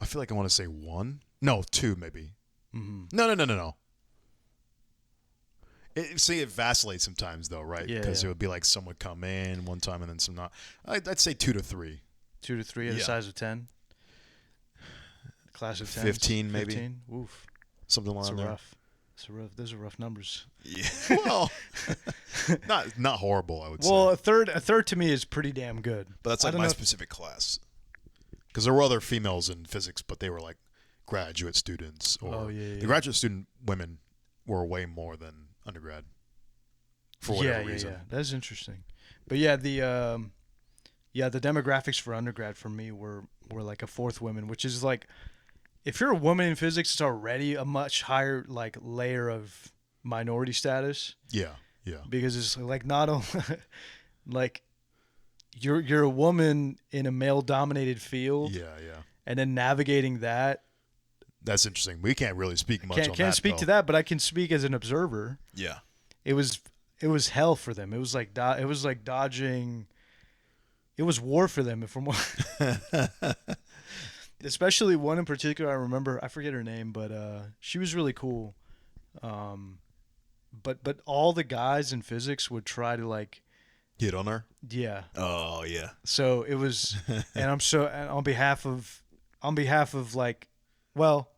feel like I want to say one. No, two maybe. Mm-hmm. No. It vacillates sometimes though, right? Yeah, Because yeah. it would be like some would come in one time and then some not. I'd say 2 to 3. 2 to 3 at a Yeah. size of 10? Class of 10? 15 maybe. 15? Oof. Something That's along there. rough. Those are rough numbers. Yeah. Well, not horrible, I would say. Well, a third to me is pretty damn good. But that's I like don't my know specific class. Because there were other females in physics, but they were like graduate students. Or Oh, yeah. The graduate student women were way more than undergrad. For whatever reason. Yeah, that's interesting. But yeah, the demographics for undergrad for me were like a fourth women, which is like, if you're a woman in physics, it's already a much higher like layer of minority status. Yeah. Because it's like not only like you're a woman in a male dominated field. Yeah. And then navigating that. That's interesting. We can't really speak much on that. Can't speak to that, but I can speak as an observer. Yeah. It was hell for them. It was like dodging. It was war for them. From especially one in particular, I remember. I forget her name, but she was really cool. But all the guys in physics would try to like hit on her. Yeah. Oh yeah. So it was, and on behalf of like, well,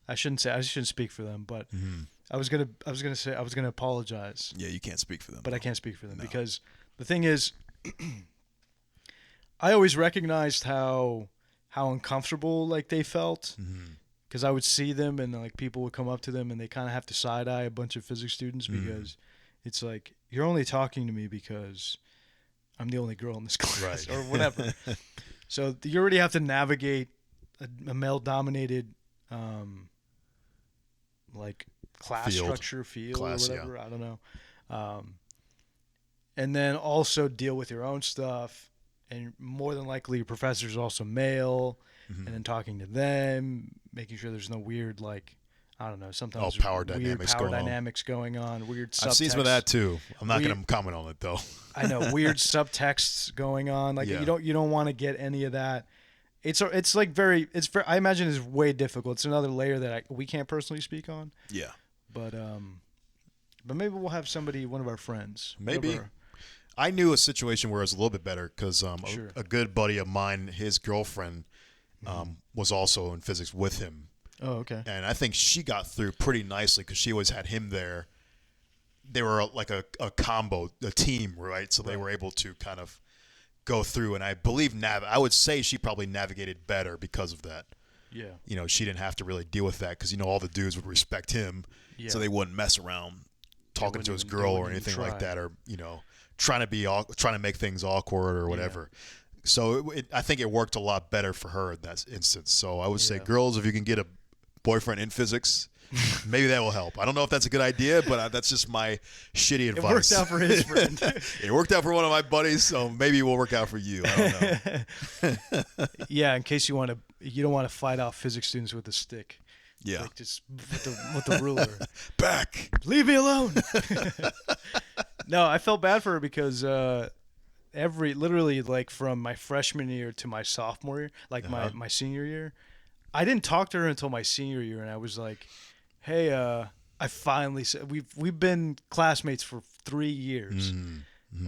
I shouldn't speak for them, but. Mm-hmm. I was gonna apologize. Yeah, you can't speak for them. But I can't speak for them because the thing is, I always recognized how uncomfortable like they felt because I would see them and like people would come up to them and they kind of have to side eye a bunch of physics students because it's like you're only talking to me because I'm the only girl in this class or whatever. So you already have to navigate a male dominated like class structure field or whatever. I don't know. And then also deal with your own stuff. And more than likely your professor's also male. And then talking to them, making sure there's no weird, like, I don't know, sometimes power weird dynamics going on, weird subtext. I've seen some of that too. I'm not going to comment on it though. I know, weird subtexts going on. Like you don't want to get any of that. It's I imagine it's way difficult. It's another layer that we can't personally speak on. Yeah. But maybe we'll have one of our friends. Maybe. Whatever. I knew a situation where it was a little bit better because Sure. a good buddy of mine, his girlfriend, was also in physics with him. Oh, okay. And I think she got through pretty nicely because she always had him there. They were like a combo, a team, right? So they were able to kind of go through. And I believe I would say she probably navigated better because of that. Yeah. You know, she didn't have to really deal with that because, all the dudes would respect him. Yeah. So they wouldn't mess around talking to his girl or anything like that, or trying to make things awkward or whatever. Yeah. So I think it worked a lot better for her in that instance. So I would say, girls, if you can get a boyfriend in physics, maybe that will help. I don't know if that's a good idea, but that's just my shitty advice. It worked out for his friend. It worked out for one of my buddies, so maybe it will work out for you. I don't know. Yeah, in case you don't want to fight off physics students with a stick. Yeah. Like just with the ruler. Back. Leave me alone. No, I felt bad for her because literally like from my freshman year to my sophomore year, like my senior year, I didn't talk to her until my senior year, and I was like, hey, I finally said we've been classmates for 3 years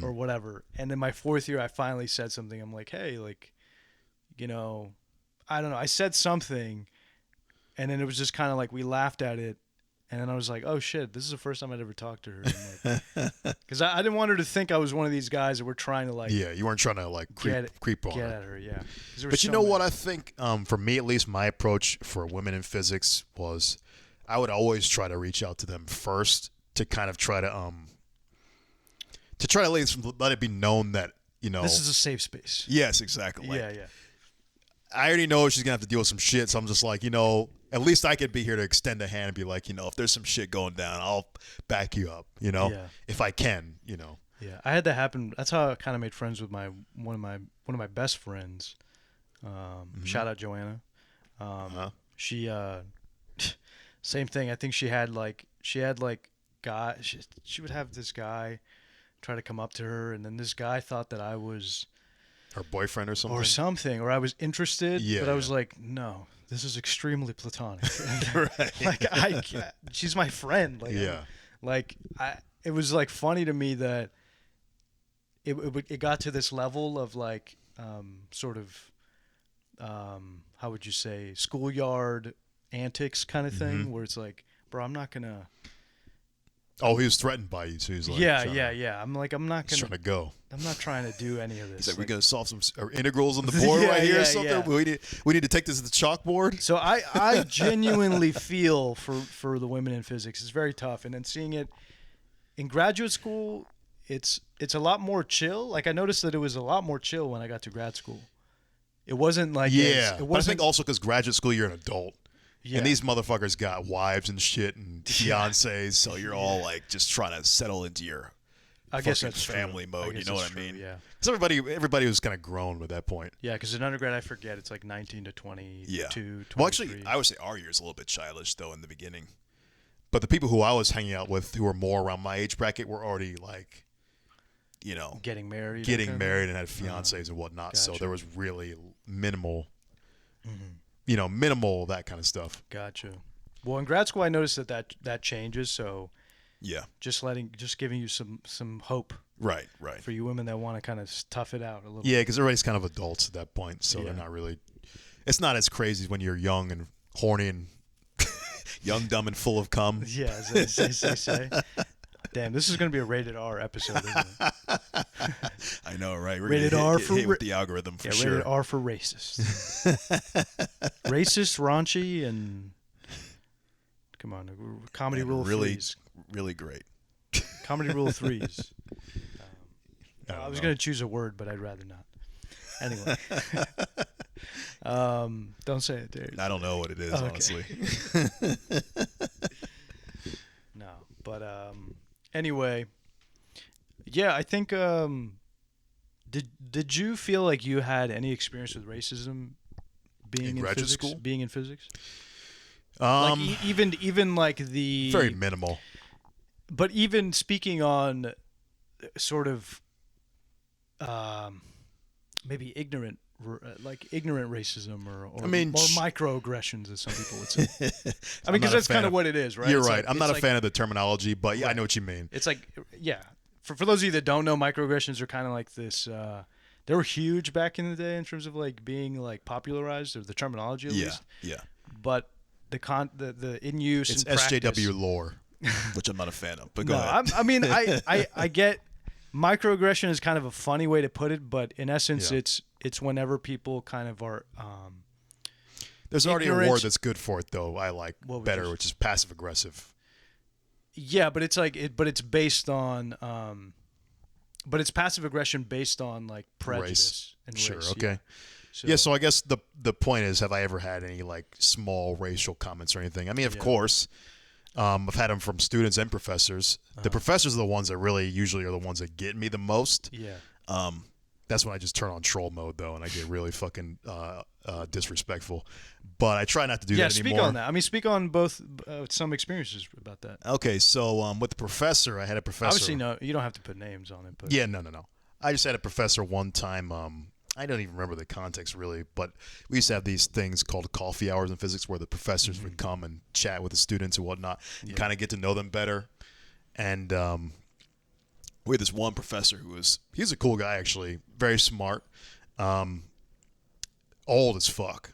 or whatever, and then my fourth year I finally said something. I'm like, hey, like, I don't know, I said something, and then it was just kind of like we laughed at it. And then I was like, oh, shit, this is the first time I'd ever talked to her. Because I didn't want her to think I was one of these guys that were trying to, like... Yeah, you weren't trying to, like, creep on her. Get at her, yeah. But you know what I think, for me at least, my approach for women in physics was I would always try to reach out to them first to kind of try to at least let it be known that, This is a safe space. Yes, exactly. Yeah. I already know she's going to have to deal with some shit, so I'm just like, at least I could be here to extend a hand and be like, if there's some shit going down, I'll back you up, if I can, Yeah, I had that happen. That's how I kind of made friends with one of my best friends. Shout out Joanna. She same thing. I think she would have this guy try to come up to her, and then this guy thought that I was Her boyfriend or something. or I was interested. Yeah, but I was yeah. like, no, this is extremely platonic. Right. Like I can't, she's my friend. Like Yeah. it was like funny to me that it got to this level of like sort of how would you say, schoolyard antics kind of thing, where it's like, bro, I'm not gonna. Oh, he was threatened by you, so he's like, yeah. I'm like, I'm not He's gonna. trying to go. I'm not trying to do any of this. He's like, we're Like- gonna solve some integrals on the board Yeah, right here yeah, or something. yeah. We need to take this to the chalkboard. So I genuinely feel for the women in physics. It's very tough, and then seeing it in graduate school, it's a lot more chill. Like I noticed that it was a lot more chill when I got to grad school. It wasn't like Yeah, it but I wasn't think also because graduate school, you're an adult. yeah. And these motherfuckers got wives and shit and fiancés. So you're all like just trying to settle into your I guess fucking that's family true. mode. I You guess know that's what I true, mean? Yeah. So everybody was kind of grown at that point. Yeah, because in undergrad, I forget, it's like 19 to 22, Yeah. 23. Well, actually, I would say our year's a little bit childish though in the beginning. But the people who I was hanging out with who were more around my age bracket were already like, you know, getting married. getting married and had fiancés and whatnot. So Gotcha. there was really minimal, you know, minimal that kind of stuff. Gotcha. Well, in grad school, I noticed that changes. So Yeah. just giving you some hope Right. for you women that want to kind of tough it out a little. Yeah, because everybody's kind of adults at that point, so they're Yeah. not really. It's not as crazy as when you're young and horny and young, dumb, and full of cum. Yeah, as they say. Damn, this is going to be a rated R episode, isn't it? I know, right? We're Rated gonna R get for hit with the algorithm for Yeah, sure. rated R for racist. Racist, raunchy, and come on, comedy And rule of really, threes. really great. Comedy rule of threes. I was know. going to choose a word, but I'd rather not. Anyway. Don't say it, dude. I don't know what it is, Okay. honestly. No, but anyway, yeah, I think did you feel like you had any experience with racism being In in graduate physics? school? Being in physics, like even like the very minimal. but even speaking on sort of maybe ignorant racism or I mean, or microaggressions, as some people would say. I I'm mean, because not a that's fan kind of of- what it is, right? You're It's right. like- I'm it's not a like- fan of the terminology, but yeah, I Right. know what you mean. It's like, yeah. For those of you that don't know, microaggressions are kind of like this. They were huge back in the day in terms of like being like popularized, or the terminology at Yeah, least. yeah. But the in use It's and practice. SJW lore. Which I'm not a fan of. But go No, ahead. I mean I get microaggression is kind of a funny way to put it, but in essence, Yeah. it's whenever people kind of are. There's already a Ignorance- word that's good for it, though. I like What was better, yours? which is passive aggressive. Yeah, but it's like but it's based on. But it's passive aggression based on like prejudice and Sure. race. Okay. Yeah. Yeah, so I guess the point is, have I ever had any like small racial comments or anything? I mean, of course, I've had them from students and professors. The professors are the ones that really usually are the ones that get me the most. Yeah. That's when I just turn on troll mode though, and I get really fucking disrespectful. But I try not to do Yeah, that speak anymore. on that. I mean, speak on both some experiences about that. Okay, so with the professor, I had a professor. Obviously, no, you don't have to put names on it, but Yeah, no. I just had a professor one time. I don't even remember the context really, but we used to have these things called coffee hours in physics where the professors would come and chat with the students and whatnot, and kind of get to know them better. And we had this one professor he was a cool guy actually, very smart, old as fuck.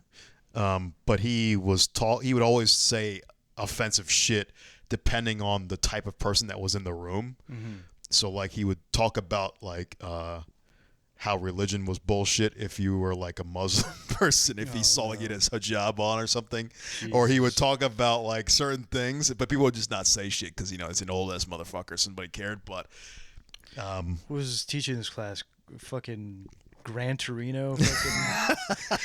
But he would always say offensive shit depending on the type of person that was in the room. So like he would talk about like how religion was bullshit if you were like a Muslim person, if he saw like you had his hijab on or something. Or he would talk about like certain things, but people would just not say shit because, you know, it's an old ass motherfucker, so nobody cared. But who was teaching this class? Fucking Gran Torino. Fucking,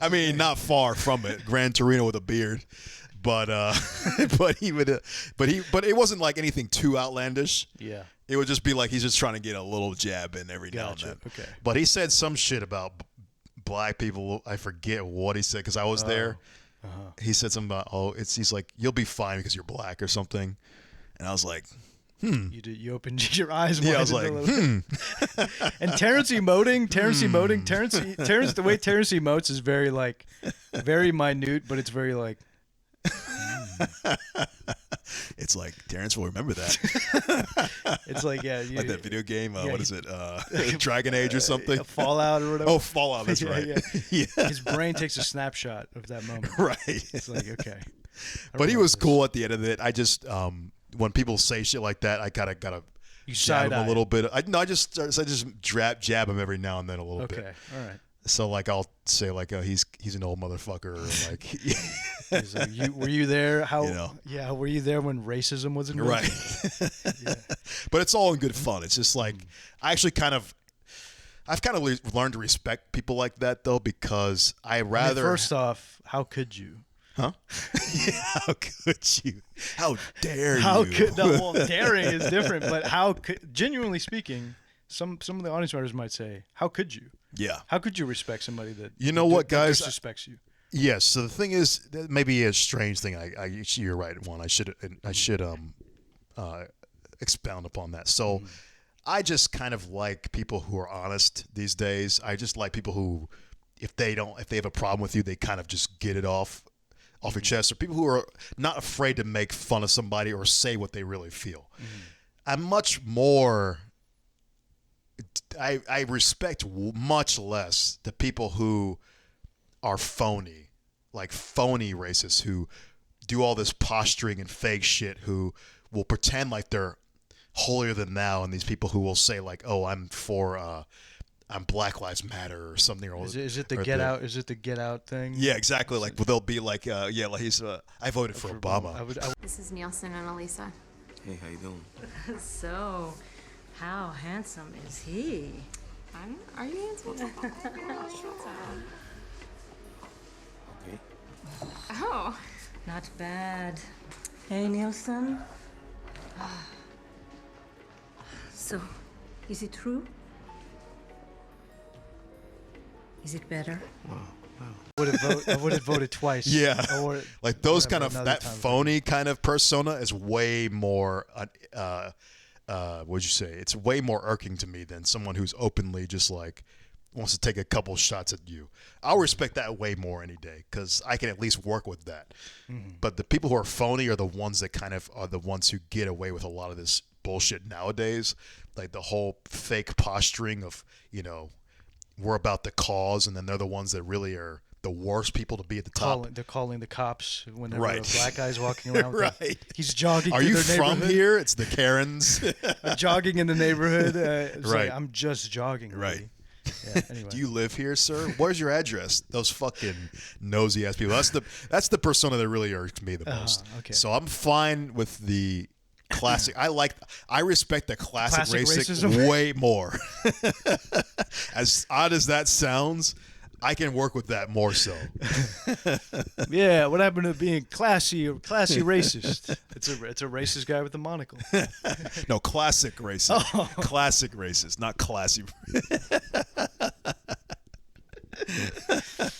I mean, not far from it. Gran Torino with a beard. But but it wasn't like anything too outlandish. yeah. It would just be like he's just trying to get a little jab in every now and Gotcha. then. Okay. But he said some shit about black people. I forget what he said because I was there. He said something about he's like, you'll be fine because you're black or something. And I was like, You opened your eyes. Yeah, I was wide like, And Terence emoting, Terence, the way Terence emotes is very like, very minute, but it's very like. It's like Terrence will remember that. It's like Like that video game. yeah, What is it? Dragon Age or something? Fallout or whatever. Oh, Fallout. That's right. Yeah. Yeah. His brain takes a snapshot of that moment. Right. It's like, okay. But he was cool at the end of it. I just when people say shit like that, I gotta You jab him side-eye. a little bit. I just jab him every now and then a little Okay, bit. all right. So like I'll say like he's an old motherfucker, or like He's like, were you there? How? You know. Yeah, were you there when racism was invented? right. But it's all in good fun. It's just like I've kind of learned to respect people like that though, because I rather First off, how could you? Huh? Yeah, how could you? How dare How you? could no? Well, daring is different, but how could? Genuinely speaking, some of the audience members might say, "How could you? Yeah. How could you respect somebody that You know what, guys? disrespects you?" Yes. So the thing is, that may be a strange thing. You're right, Juan. I should expound upon that. So, I just kind of like people who are honest these days. I just like people who, if they have a problem with you, they kind of just get it off your chest. Or people who are not afraid to make fun of somebody or say what they really feel. I'm much more. I respect much less the people who are phony, like phony racists who do all this posturing and fake shit, who will pretend like they're holier than thou, and these people who will say like, "Oh, I'm Black Lives Matter" or something. Or Is it the or get out? Is it the get out thing? Yeah, exactly. Like they'll be like, "Yeah, like he's I voted for Obama." This is Nielsen and Elisa. Hey, how you doing? So, how handsome is he? Are you handsome? Okay. Oh. Not bad. Hey, Nielsen. So, is it true? Is it better? I would have voted twice. Yeah, Or like those whatever, kind of another that time. phony kind of persona is way more. What'd you say? It's way more irking to me than someone who's openly just like wants to take a couple shots at you. I'll respect that way more any day because I can at least work with that. But the people who are phony are the ones that kind of are the ones who get away with a lot of this bullshit nowadays. Like the whole fake posturing of, we're about the cause, and then they're the ones that really are the worst people to be at the top. They're calling the cops whenever Right. a black guy's walking around. Right. He's jogging. Are through you their from neighborhood. here? It's the Karens. Jogging in the neighborhood. It's Right. like, I'm just jogging. Right. Lady. Yeah, anyway. Do you live here, sir? Where's your address? Those fucking nosy ass people. That's the persona that really irks me the most. Okay. So I'm fine with the classic. I respect the classic racism? way more. As odd as that sounds, I can work with that more so. Yeah, what happened to being classy racist? It's a racist guy with a monocle. No, classic racist. Classic racist, not classy.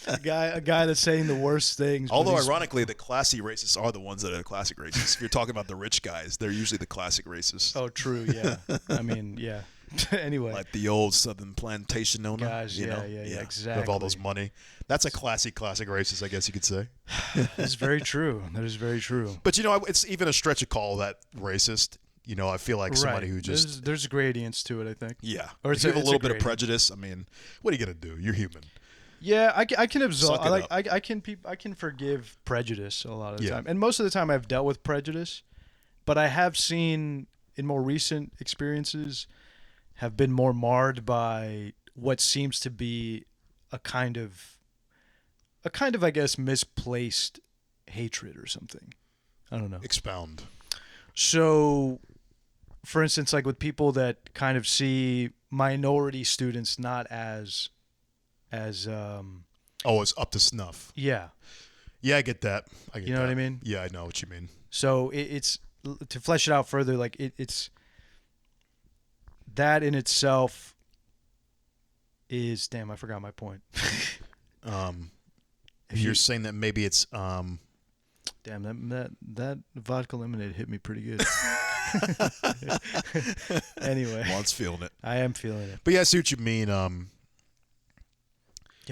A guy that's saying the worst things. but Although he's- ironically, the classy racists are the ones that are the classic racists. If you're talking about the rich guys, they're usually the classic racists. Oh, true. Yeah. I mean, yeah. Anyway. Like the old Southern plantation owner, Guys, you yeah, know? yeah, With all those exactly. money. That's a classic racist, I guess you could say. That's very true. That is very true. But, it's even a stretch to call that racist. I feel like somebody who just... There's gradients to it, I think. Yeah. Or If you have a it's little bit of gradient. prejudice, I mean, what are you going to do? You're human. Yeah, I can absolve. Suck it up. I can forgive prejudice a lot of the Yeah. time, and most of the time I've dealt with prejudice, but I have seen in more recent experiences have been more marred by what seems to be a kind of I guess misplaced hatred or something. I don't know. Expound. So, for instance, like with people that kind of see minority students not as it's up to snuff. Yeah. Yeah, I get that. You know what I mean? Yeah, I know what you mean. So it's to flesh it out further, like it's that in itself is damn. I forgot my point. You're saying that maybe it's Damn, that vodka lemonade hit me pretty good. Anyway, Juan's feeling it. I am feeling it. But yeah, I see what you mean. Yeah,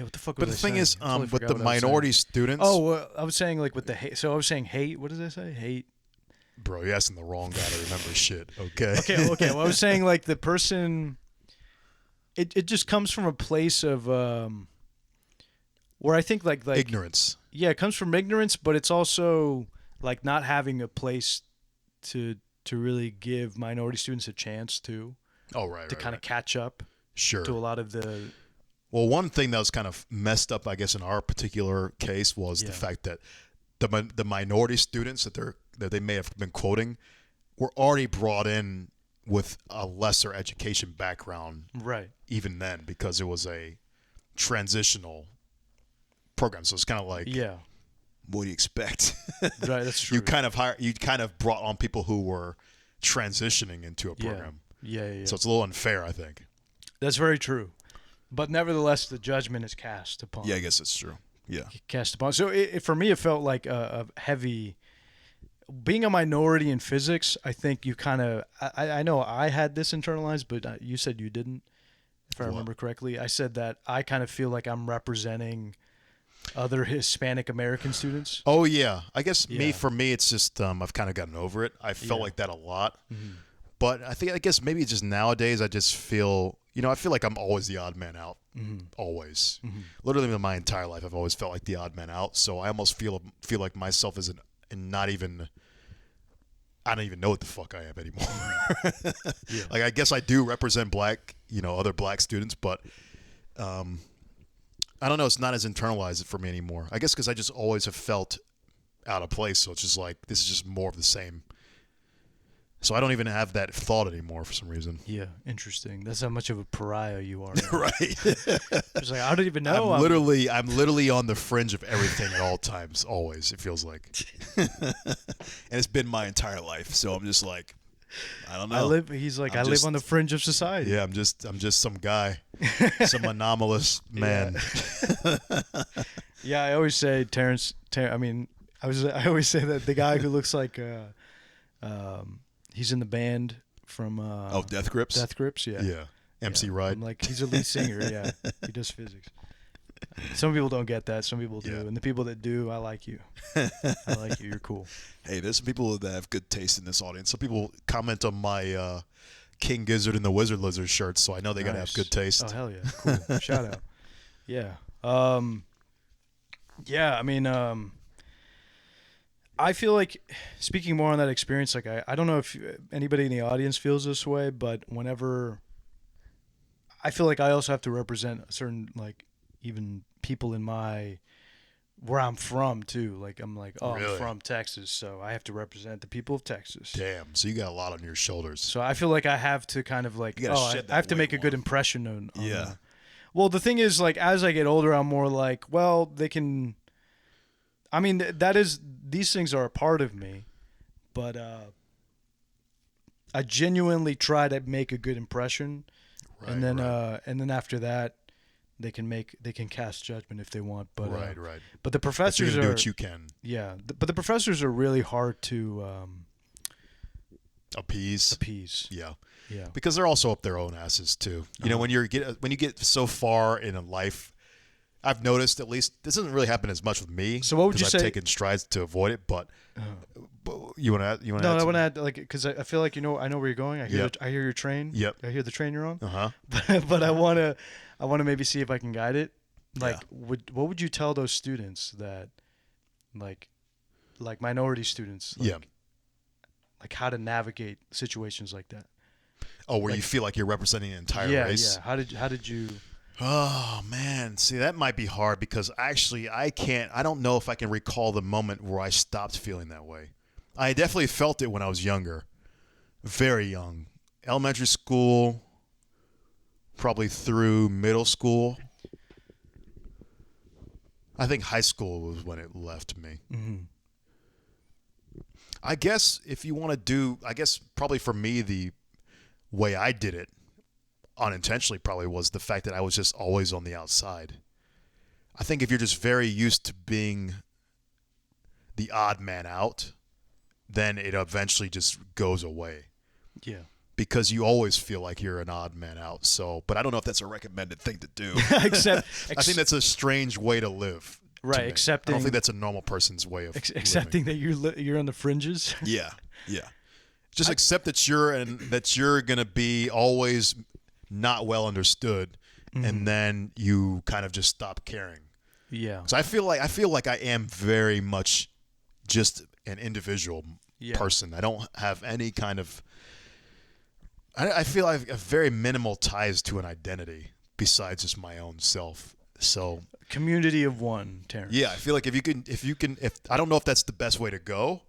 what the fuck? But was the I thing saying? is, I totally with forgot the what I was minority saying. students. Oh, I was saying like with the hate. So I was saying hate. What did I say? Hate. Bro, you're asking the wrong guy to remember shit. Okay. Okay. Well, I was saying like the person. It just comes from a place of where I think like ignorance. Yeah, it comes from ignorance, but it's also like not having a place to really give minority students a chance to. Oh, right. To kind of catch up. Sure. To a lot of the. Well, one thing that was kind of messed up, I guess, in our particular case was the fact that the minority students that they may have been quoting were already brought in with a lesser education background, right? Even then, because it was a transitional program, so it's kind of like, what do you expect? Right, that's true. You kind of brought on people who were transitioning into a program. Yeah. So it's a little unfair, I think. That's very true. But nevertheless, the judgment is cast upon. Yeah, I guess it's true. Yeah. Cast upon. So for me, it felt like a heavy. Being a minority in physics, I think you kind of. I know I had this internalized, but you said you didn't, if I remember correctly. I said that I kind of feel like I'm representing other Hispanic American students. Oh, yeah. I guess for me, it's just I've kind of gotten over it. I felt like that a lot. Mm-hmm. But I guess maybe it's just nowadays I just feel, I feel like I'm always the odd man out. Mm-hmm. Always. Mm-hmm. Literally my entire life, I've always felt like the odd man out. So I almost feel like myself is I don't even know what the fuck I am anymore. Like, I guess I do represent black, other black students, but I don't know. It's not as internalized for me anymore. I guess because I just always have felt out of place. So it's just like, this is just more of the same. So I don't even have that thought anymore for some reason. Yeah, interesting. That's how much of a pariah you are. Right. It's like, I don't even know. I'm literally on the fringe of everything at all times. Always, it feels like. And it's been my entire life. So I'm just like, I don't know. I live on the fringe of society. Yeah, I'm just some guy, some anomalous man. Yeah, I always say Terence. I always say that the guy who looks like. He's in the band from Death Grips? Death Grips, yeah. Yeah. MC Wright. I'm like, he's a lead singer, yeah. He does physics. Some people don't get that, some people do. Yeah. And the people that do, I like you. I like you. You're cool. Hey, there's some people that have good taste in this audience. Some people comment on my King Gizzard and the Wizard Lizard shirts, so I know they gotta have good taste. Oh, hell yeah. Cool. Shout out. Yeah. Yeah, I mean, I feel like, speaking more on that experience, like I don't know if anybody in the audience feels this way, but whenever I feel like I also have to represent certain, like, even people in where I'm from too. Like, I'm like, really? I'm from Texas, so I have to represent the people of Texas. Damn, so you got a lot on your shoulders. So I feel like I have to kind of like, I have to make a good impression on yeah. Well, the thing is, like, as I get older, I'm more like, well, they can. I mean, these things are a part of me, but I genuinely try to make a good impression, right, and then after that, they can cast judgment if they want. But right. But the professors do what you can. Yeah, but the professors are really hard to appease. Yeah. Yeah. Because they're also up their own asses too. You know, when you get so far in a life. I've noticed, at least, this doesn't really happen as much with me. So what would you say? I've taken strides to avoid it, but you want to add? No, I want to add, like, because I feel like I know where you're going. I hear your train. Yep. I hear the train you're on. Uh-huh. But I want to maybe see if I can guide it. Like, what would you tell those students that, like minority students? Like, like how to navigate situations like that. Oh, where you feel like you're representing an entire race. Yeah. How did you? Oh man, see, that might be hard because actually I don't know if I can recall the moment where I stopped feeling that way. I definitely felt it when I was younger, very young, elementary school, probably through middle school. I think high school was when it left me. Mm-hmm. I guess if you want to do, probably for me, the way I did it, unintentionally probably, was the fact that I was just always on the outside. I think if you're just very used to being the odd man out, then it eventually just goes away. Yeah. Because you always feel like you're an odd man out. So, but I don't know if that's a recommended thing to do. I think that's a strange way to live. Right, accepting. I don't think that's a normal person's way of accepting living. that you're on the fringes. Yeah. Just accept that you're gonna be always not well understood, and then you kind of just stop caring. Yeah. So I feel like I am very much just an individual person. I don't have any kind of. I feel I have very minimal ties to an identity besides just my own self. So community of one, Terrence. Yeah, I feel like if I don't know if that's the best way to go.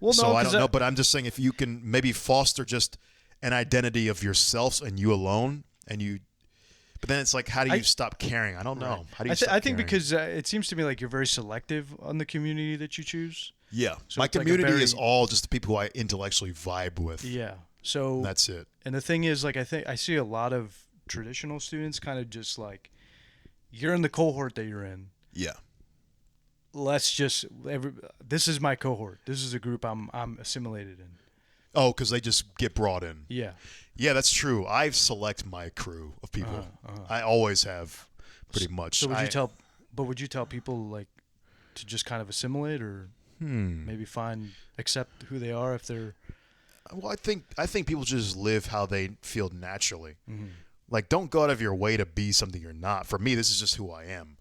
Well, so no, I don't know, but I'm just saying if you can maybe foster just an identity of yourself and you alone, but then it's like, how do you stop caring? I don't know. Right. How do you stop I think caring? because it seems to me like you're very selective on the community that you choose. Yeah, So my it's like a community very- is all just the people who I intellectually vibe with. Yeah. So And that's it. And the thing is, like, I see a lot of traditional students kind of just like, you're in the cohort that you're in. Yeah. This is my cohort. This is a group I'm assimilated in. Oh, because they just get brought in. Yeah. Yeah, that's true. I select my crew of people. I always have, pretty much. So would you tell people like to just kind of assimilate or maybe accept who they are if they're. Well, I think people just live how they feel naturally. Like, don't go out of your way to be something you're not. For me, this is just who I am.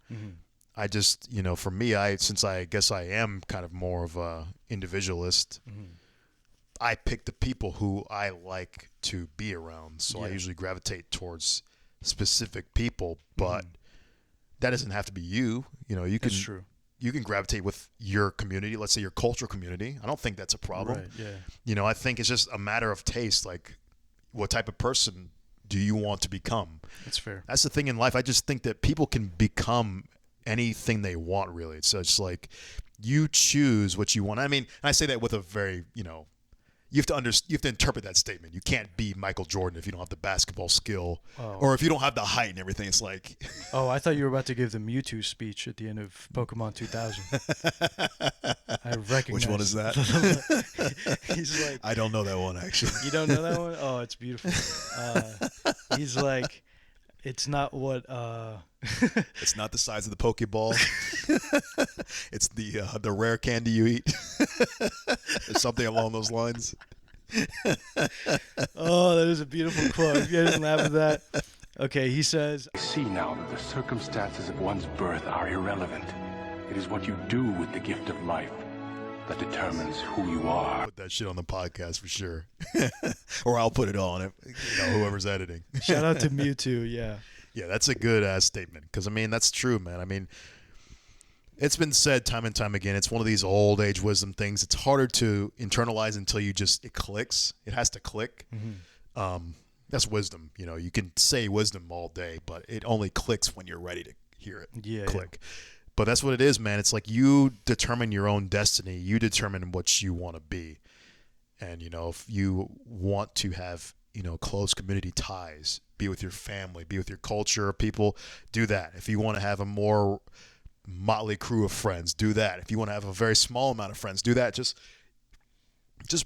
I just, for me, since I guess I am kind of more of a individualist, I pick the people who I like to be around. So I usually gravitate towards specific people, but that doesn't have to be you. You can. That's true. You can gravitate with your community, let's say your cultural community. I don't think that's a problem. Right, yeah. I think it's just a matter of taste. Like, what type of person do you want to become? That's fair. That's the thing in life. I just think that people can become anything they want, really. So it's like you choose what you want. I mean, I say that with a very, you have to interpret that statement. You can't be Michael Jordan if you don't have the basketball skill, or if you don't have the height and everything. It's like, oh, I thought you were about to give the Mewtwo speech at the end of Pokemon 2000. I recognize. Which one is that? He's like, I don't know that one actually. You don't know that one? Oh, it's beautiful. He's like, it's not what. It's not the size of the Pokeball. It's the rare candy you eat. Or something along those lines. Oh, that is a beautiful quote. If you guys didn't laugh at that. Okay, he says, I see now that the circumstances of one's birth are irrelevant. It is what you do with the gift of life that determines who you are. Put that shit on the podcast for sure. Or I'll put it on it. Whoever's editing. Shout out to Mewtwo, yeah. Yeah, that's a good ass statement. Because, that's true, man. It's been said time and time again. It's one of these old age wisdom things. It's harder to internalize until it clicks. It has to click. That's wisdom. You can say wisdom all day, but it only clicks when you're ready to hear it click. Yeah. But that's what it is, man. It's like you determine your own destiny. You determine what you want to be. And, if you want to have, close community ties, be with your family, be with your culture, people, do that. If you want to have a more motley crew of friends, do that. If you want to have a very small amount of friends, do that. Just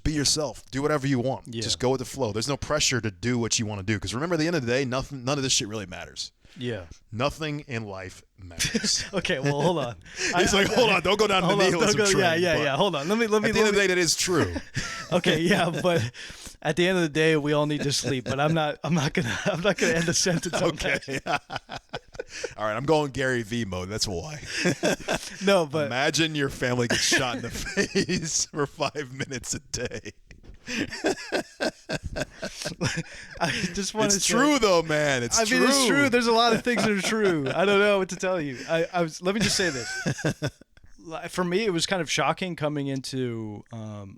be yourself. Do whatever you want. Yeah. Just go with the flow. There's no pressure to do what you want to do. Because remember, at the end of the day, none of this shit really matters. Yeah. Nothing in life matters. Okay, well, hold on. He's like, hold on, don't go down the nihilism train. Yeah. Hold on. Let me. At the end of the day, that is true. Okay, yeah, but at the end of the day, we all need to sleep. But I'm not gonna end the sentence. Okay. All right, I'm going Gary V mode. That's why. No, but imagine your family gets shot in the face for 5 minutes a day. I just want to. It's true though, man. It's true. It's true. There's a lot of things that are true. I don't know what to tell you. Let me just say this. For me, it was kind of shocking coming into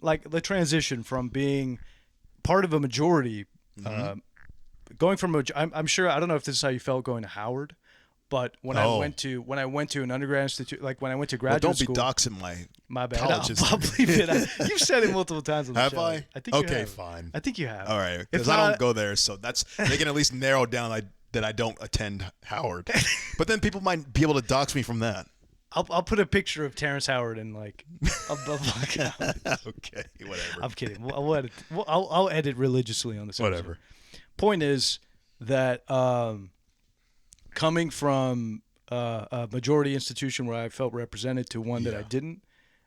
like the transition from being part of a majority, going from I'm sure, I don't know if this is how you felt going to Howard, but when I went to an undergrad institute, like when I went to graduate school. Don't be doxing my bad. college. I'll believe it. You've said it multiple times on the show. Have I? I think you okay, have. fine. I think you have. All right, because I don't go there, so they can at least narrow down that I don't attend Howard. But then people might be able to dox me from that. I'll put a picture of Terrence Howard and like Okay, whatever. I'm kidding. I'll edit religiously on this. Whatever. Episode. Point is that coming from a majority institution where I felt represented to one that I didn't,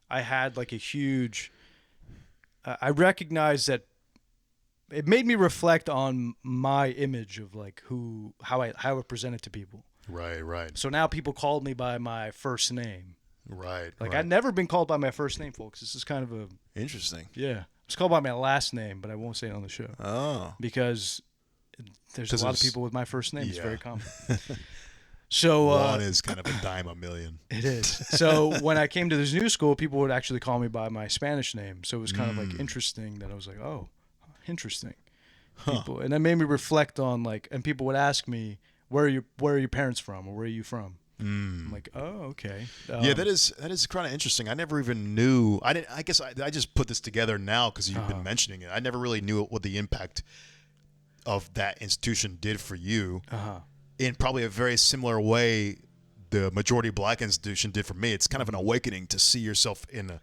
I had like a huge. I recognized that it made me reflect on my image of like how I presented to people. Right. So now people called me by my first name. Right. Like I'd never been called by my first name, folks. This is kind of a interesting. Yeah, I was called by my last name, but I won't say it on the show. Oh, because there's a lot of people with my first name. Yeah. It's very common. So one is kind of a dime a million. It is. So when I came to this new school, people would actually call me by my Spanish name. So it was kind of like interesting that I was like, oh, interesting. People, and that made me reflect on like, and people would ask me, where are your parents from, or where are you from? I'm like, oh, okay. Yeah, that is kind of interesting. I never even knew. I guess I just put this together now because you've been mentioning it. I never really knew what the impact of that institution did for you. In probably a very similar way, the majority black institution did for me. It's kind of an awakening to see yourself in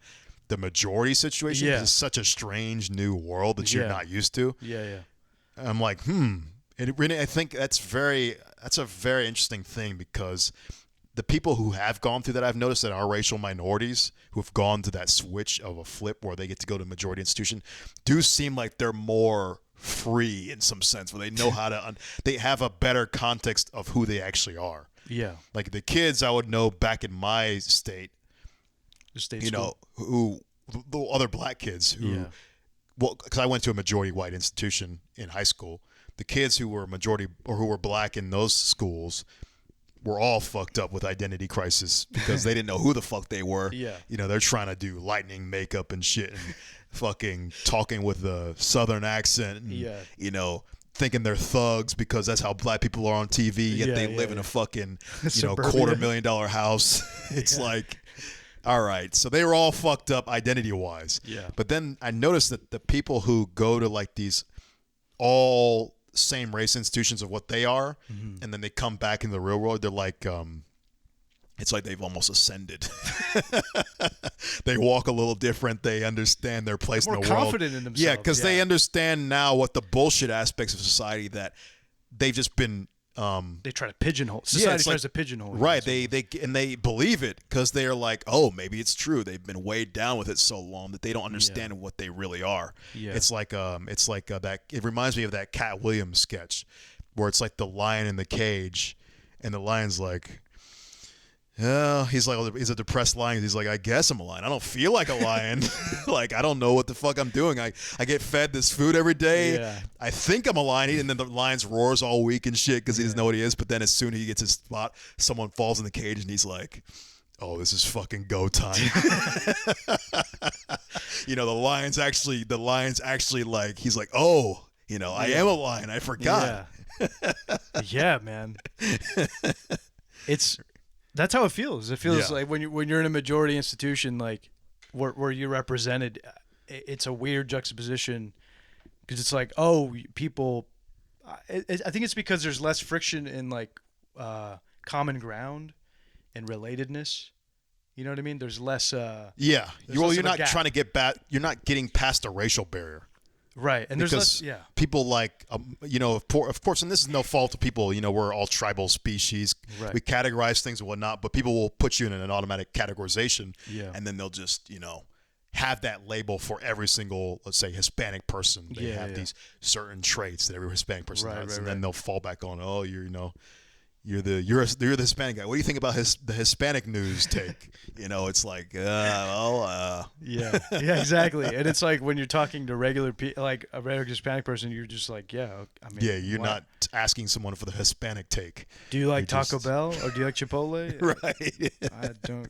the majority situation. Yeah. It's such a strange new world that you're not used to. Yeah. I'm like, And really, I think that's a very interesting thing because the people who have gone through that, I've noticed that our racial minorities who have gone to that switch of a flip where they get to go to majority institution do seem like they're more free in some sense, where they know how to, they have a better context of who they actually are. Yeah. Like the kids I would know back in my state, who the other black kids who, well, because I went to a majority white institution in high school. The kids who were majority or who were black in those schools were all fucked up with identity crisis because they didn't know who the fuck they were. Yeah. They're trying to do lightning makeup and shit and fucking talking with a southern accent and, thinking they're thugs because that's how black people are on TV, yet they live in a fucking, $250,000 house. It's like, all right. So they were all fucked up identity-wise. Yeah. But then I noticed that the people who go to like these all same race institutions of what they are, and then they come back in the real world, they're like, it's like they've almost ascended. They walk a little different. They understand their place in the world. More confident in themselves. Yeah, because they understand now what the bullshit aspects of society that they've just been. They try to pigeonhole. Society tries to pigeonhole. Right. They believe it because they're like, oh, maybe it's true. They've been weighed down with it so long that they don't understand what they really are. Yeah. It's like that. It reminds me of that Cat Williams sketch where it's like the lion in the cage, and the lion's like, yeah, he's a depressed lion. He's like, I guess I'm a lion. I don't feel like a lion. Like, I don't know what the fuck I'm doing. I get fed this food every day. Yeah. I think I'm a lion. And then the lion roars all weak and shit because he doesn't know what he is. But then as soon as he gets his spot, someone falls in the cage and he's like, oh, this is fucking go time. The lion's actually like, he's like, oh, I am a lion. I forgot. Yeah, man. That's how it feels. It feels like when you're in a majority institution, like where you're represented, it's a weird juxtaposition because it's like, oh, people. I think it's because there's less friction in like common ground and relatedness. You know what I mean? There's less. You're not gap. trying to get back. You're not getting past a racial barrier. Right, and because there's less, people like, of course, and this is no fault of people, we're all tribal species. Right. We categorize things and whatnot, but people will put you in an automatic categorization, and then they'll just, have that label for every single, let's say, Hispanic person. They have these certain traits that every Hispanic person has, and then they'll fall back on, oh, you're the Hispanic guy. What do you think about the Hispanic news take? It's like, yeah, exactly. And it's like when you're talking to regular like a regular Hispanic person, you're just like, you're not asking someone for the Hispanic take. Do you like Taco Bell or do you like Chipotle? Right. I don't.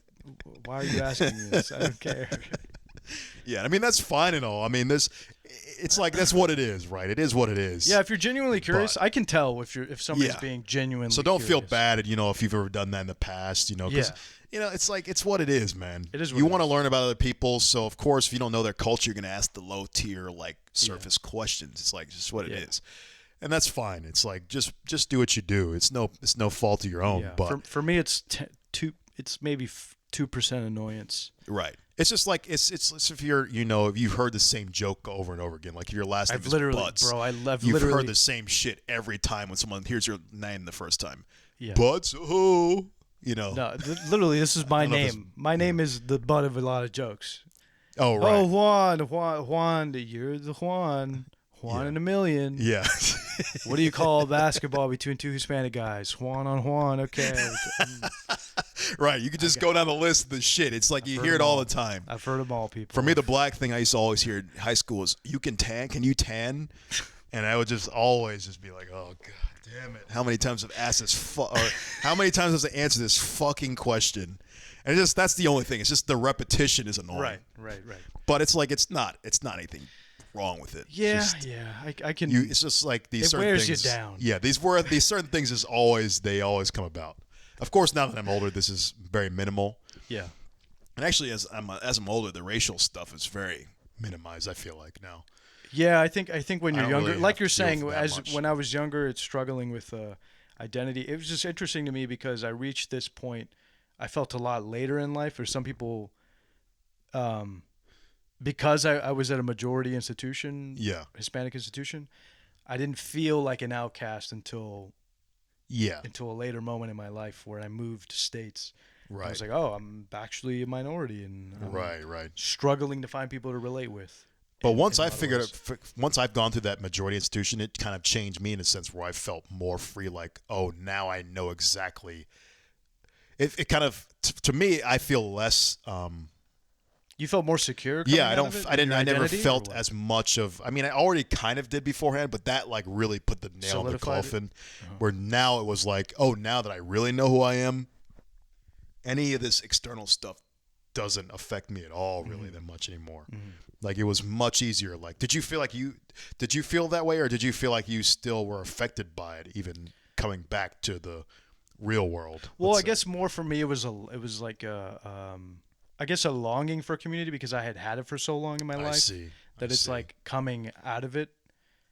Why are you asking me this? I don't care. Yeah, I mean that's fine and all. I mean, it's like that's what it is, right? It is what it is. Yeah, if you're genuinely curious, I can tell if somebody's being genuinely. So don't curious. feel bad, if you've ever done that in the past, because it's like it's what it is, man. It is. You want to learn about other people, so of course, if you don't know their culture, you're gonna ask the low tier, like surface questions. It's like just what it is, and that's fine. It's like just do what you do. It's no fault of your own. Yeah. But for me, it's it's maybe 2% annoyance. Right. It's just like it's if you're if you've heard the same joke over and over again. Like if your last name is Butts, bro, you've heard the same shit every time when someone hears your name the first time. Yeah. Butts, oh, No, literally, this is my name. My name is the butt of a lot of jokes. Oh, right. Oh, Juan, you're the Juan in a million. Yeah. What do you call basketball between two Hispanic guys? Juan on Juan. Okay. Right. You could just go down the list of the shit. It's like you hear it all the time. I've heard them all, people. For me, the black thing I used to always hear in high school is, "You can tan? Can you tan?" And I would just always just be like, "Oh god damn it! How many times have I asked this? Or how many times have I answered this fucking question?" And that's the only thing. It's just the repetition is annoying. Right. But it's like it's not anything wrong with it. Yeah, I can. It's just like these certain wears things. You down. Yeah, these certain things they always come about. Of course, now that I'm older, this is very minimal. Yeah. And actually, as I'm older, the racial stuff is very minimized. I feel like now. Yeah, I think when you're younger, really like you're saying, much. when I was younger, it's struggling with identity. It was just interesting to me because I reached this point. I felt a lot later in life, or some people, because I was at a majority institution, Hispanic institution, I didn't feel like an outcast until a later moment in my life where I moved states. Right. I was like, oh, I'm actually a minority and right. struggling to find people to relate with. But once I've gone through that majority institution, it kind of changed me in a sense where I felt more free. Like, oh, now I know exactly. It kind of to me, I feel less. You felt more secure. Yeah, I never felt as much of. I mean, I already kind of did beforehand, but that like really put the nail in the coffin. Where now it was like, oh, now that I really know who I am, any of this external stuff doesn't affect me at all, really, that much anymore. Like it was much easier. Like, did you feel that way, or did you feel like you still were affected by it, even coming back to the real world? Well, I guess more for me, it was like I guess a longing for community because I had it for so long in my life. That it's like coming out of it.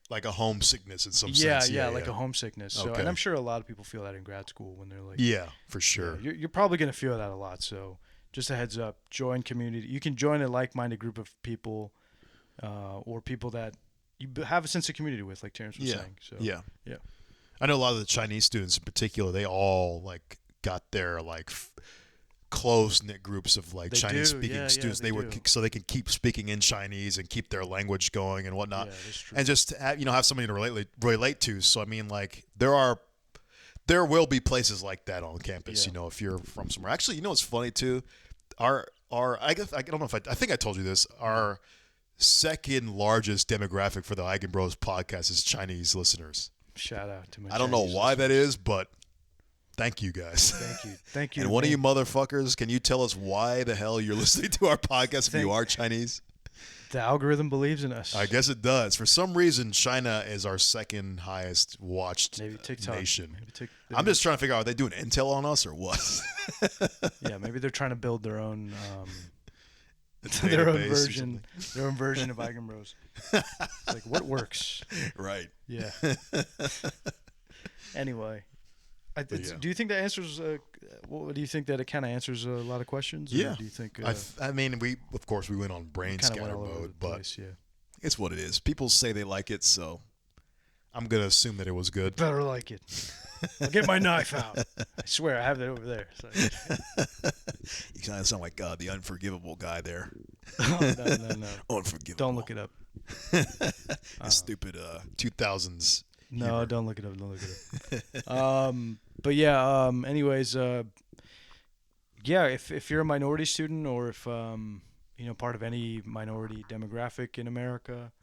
Like a homesickness in some sense. Yeah, like a homesickness. So, Okay. and I'm sure a lot of people feel that in grad school when they're like. Yeah, for sure. You're probably going to feel that a lot. So just a heads up, join community. You can join a like-minded group of people or people that you have a sense of community with, like Terence was saying. So, yeah. I know a lot of the Chinese students in particular, they all like got their like close-knit groups of like Chinese speaking students. So they can keep speaking in Chinese and keep their language going and whatnot. And just have somebody to relate to. So I mean, like there will be places like that on campus, if you're from somewhere. Actually, it's funny too. I don't know if I think I told you this. Our second largest demographic for the Eigenbros podcast is Chinese listeners. Shout out to my I don't know why that is, but thank you guys. Thank you. And one of you motherfuckers, can you tell us why the hell you're listening to our podcast if you are Chinese? The algorithm believes in us. I guess it does. For some reason, China is our second highest watched nation. I'm just trying to figure out, are they doing intel on us or what? Yeah, maybe they're trying to build their own their own version of Eigenbros. Like what works? Right. Yeah. Anyway, do you think that answers? Do you think that it kind of answers a lot of questions? Yeah. Or do you think? I mean, we went on brain scatter mode, but it's what it is. People say they like it, so I'm gonna assume that it was good. Better like it. I'll get my knife out. I swear, I have it over there. So. You kind of sound like the unforgivable guy there. No. Unforgivable. Don't look it up. Stupid 2000s. No, humor. don't look it up. But yeah. Anyways, if you're a minority student or if part of any minority demographic in America,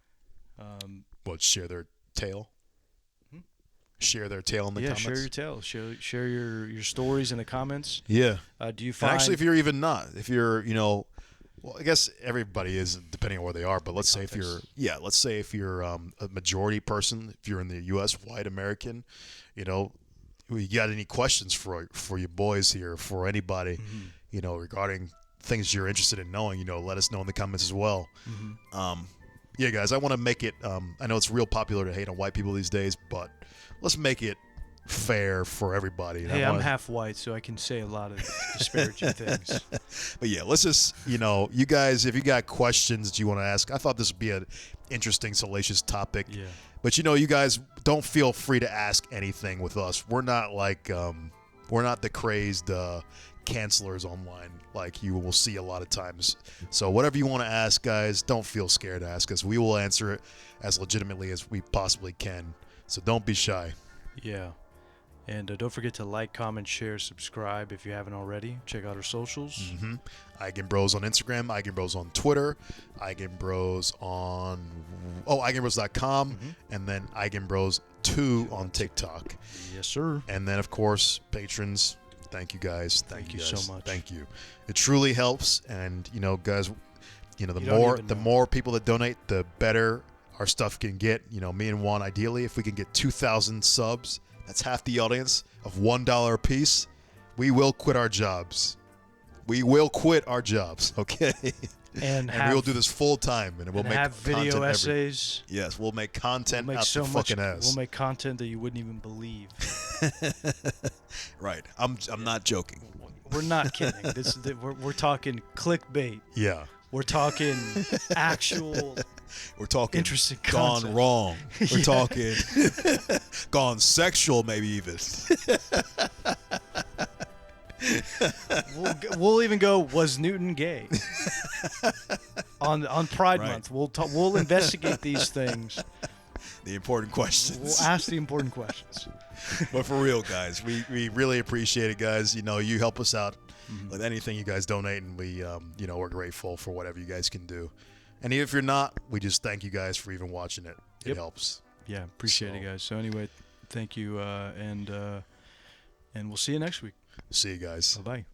share their tale. Share their tale in the comments. Share your tale. Share your stories in the comments. Yeah. Do you find? And actually, if you're even not, if you're, well, I guess everybody is depending on where they are. But let's say if you're a majority person, if you're in the U.S., white American, you got any questions for you boys here, for anybody, regarding things you're interested in knowing, let us know in the comments as well. Yeah, guys, I want to make it. I know it's real popular to hate on white people these days, but let's make it fair for everybody. Hey, I'm half white, so I can say a lot of disparaging things. But yeah, let's just, you guys, if you got questions that you want to ask, I thought this would be an interesting, salacious topic. Yeah. But you guys don't feel free to ask anything with us. We're not like, we're not the crazed cancelers online like you will see a lot of times. So whatever you want to ask, guys, don't feel scared to ask us. We will answer it as legitimately as we possibly can. So don't be shy. Yeah. And don't forget to like, comment, share, subscribe if you haven't already. Check out our socials. Mm-hmm. Eigenbros on Instagram, Eigenbros on Twitter, Eigenbros on Eigenbros.com, and then Eigenbros2 on TikTok. Yes, sir. And then, of course, patrons, thank you guys. Thank you guys. So much. Thank you. It truly helps. And, guys, the more people that donate, the better our stuff can get. Me and Juan, ideally, if we can get 2,000 subs, that's half the audience of $1 a piece. We will quit our jobs. We will quit our jobs, okay? And we will do this full time, and we'll make have video content essays. Yes, we'll make content out the fucking ass. We'll make content that you wouldn't even believe. Right. I'm not joking. We're not kidding. We're talking clickbait. Yeah. We're talking actual. We're talking interesting gone content. wrong. We're talking gone sexual, maybe even. We'll even go, was Newton gay? on Pride Month, we'll investigate these things. The important questions. We'll ask the important questions. But for real, guys, we really appreciate it, guys. You help us out with anything you guys donate, and we we're grateful for whatever you guys can do. And even if you're not, we just thank you guys for even watching it. It helps. Yeah, appreciate it, guys. So anyway, thank you, and we'll see you next week. See you guys. Bye-bye.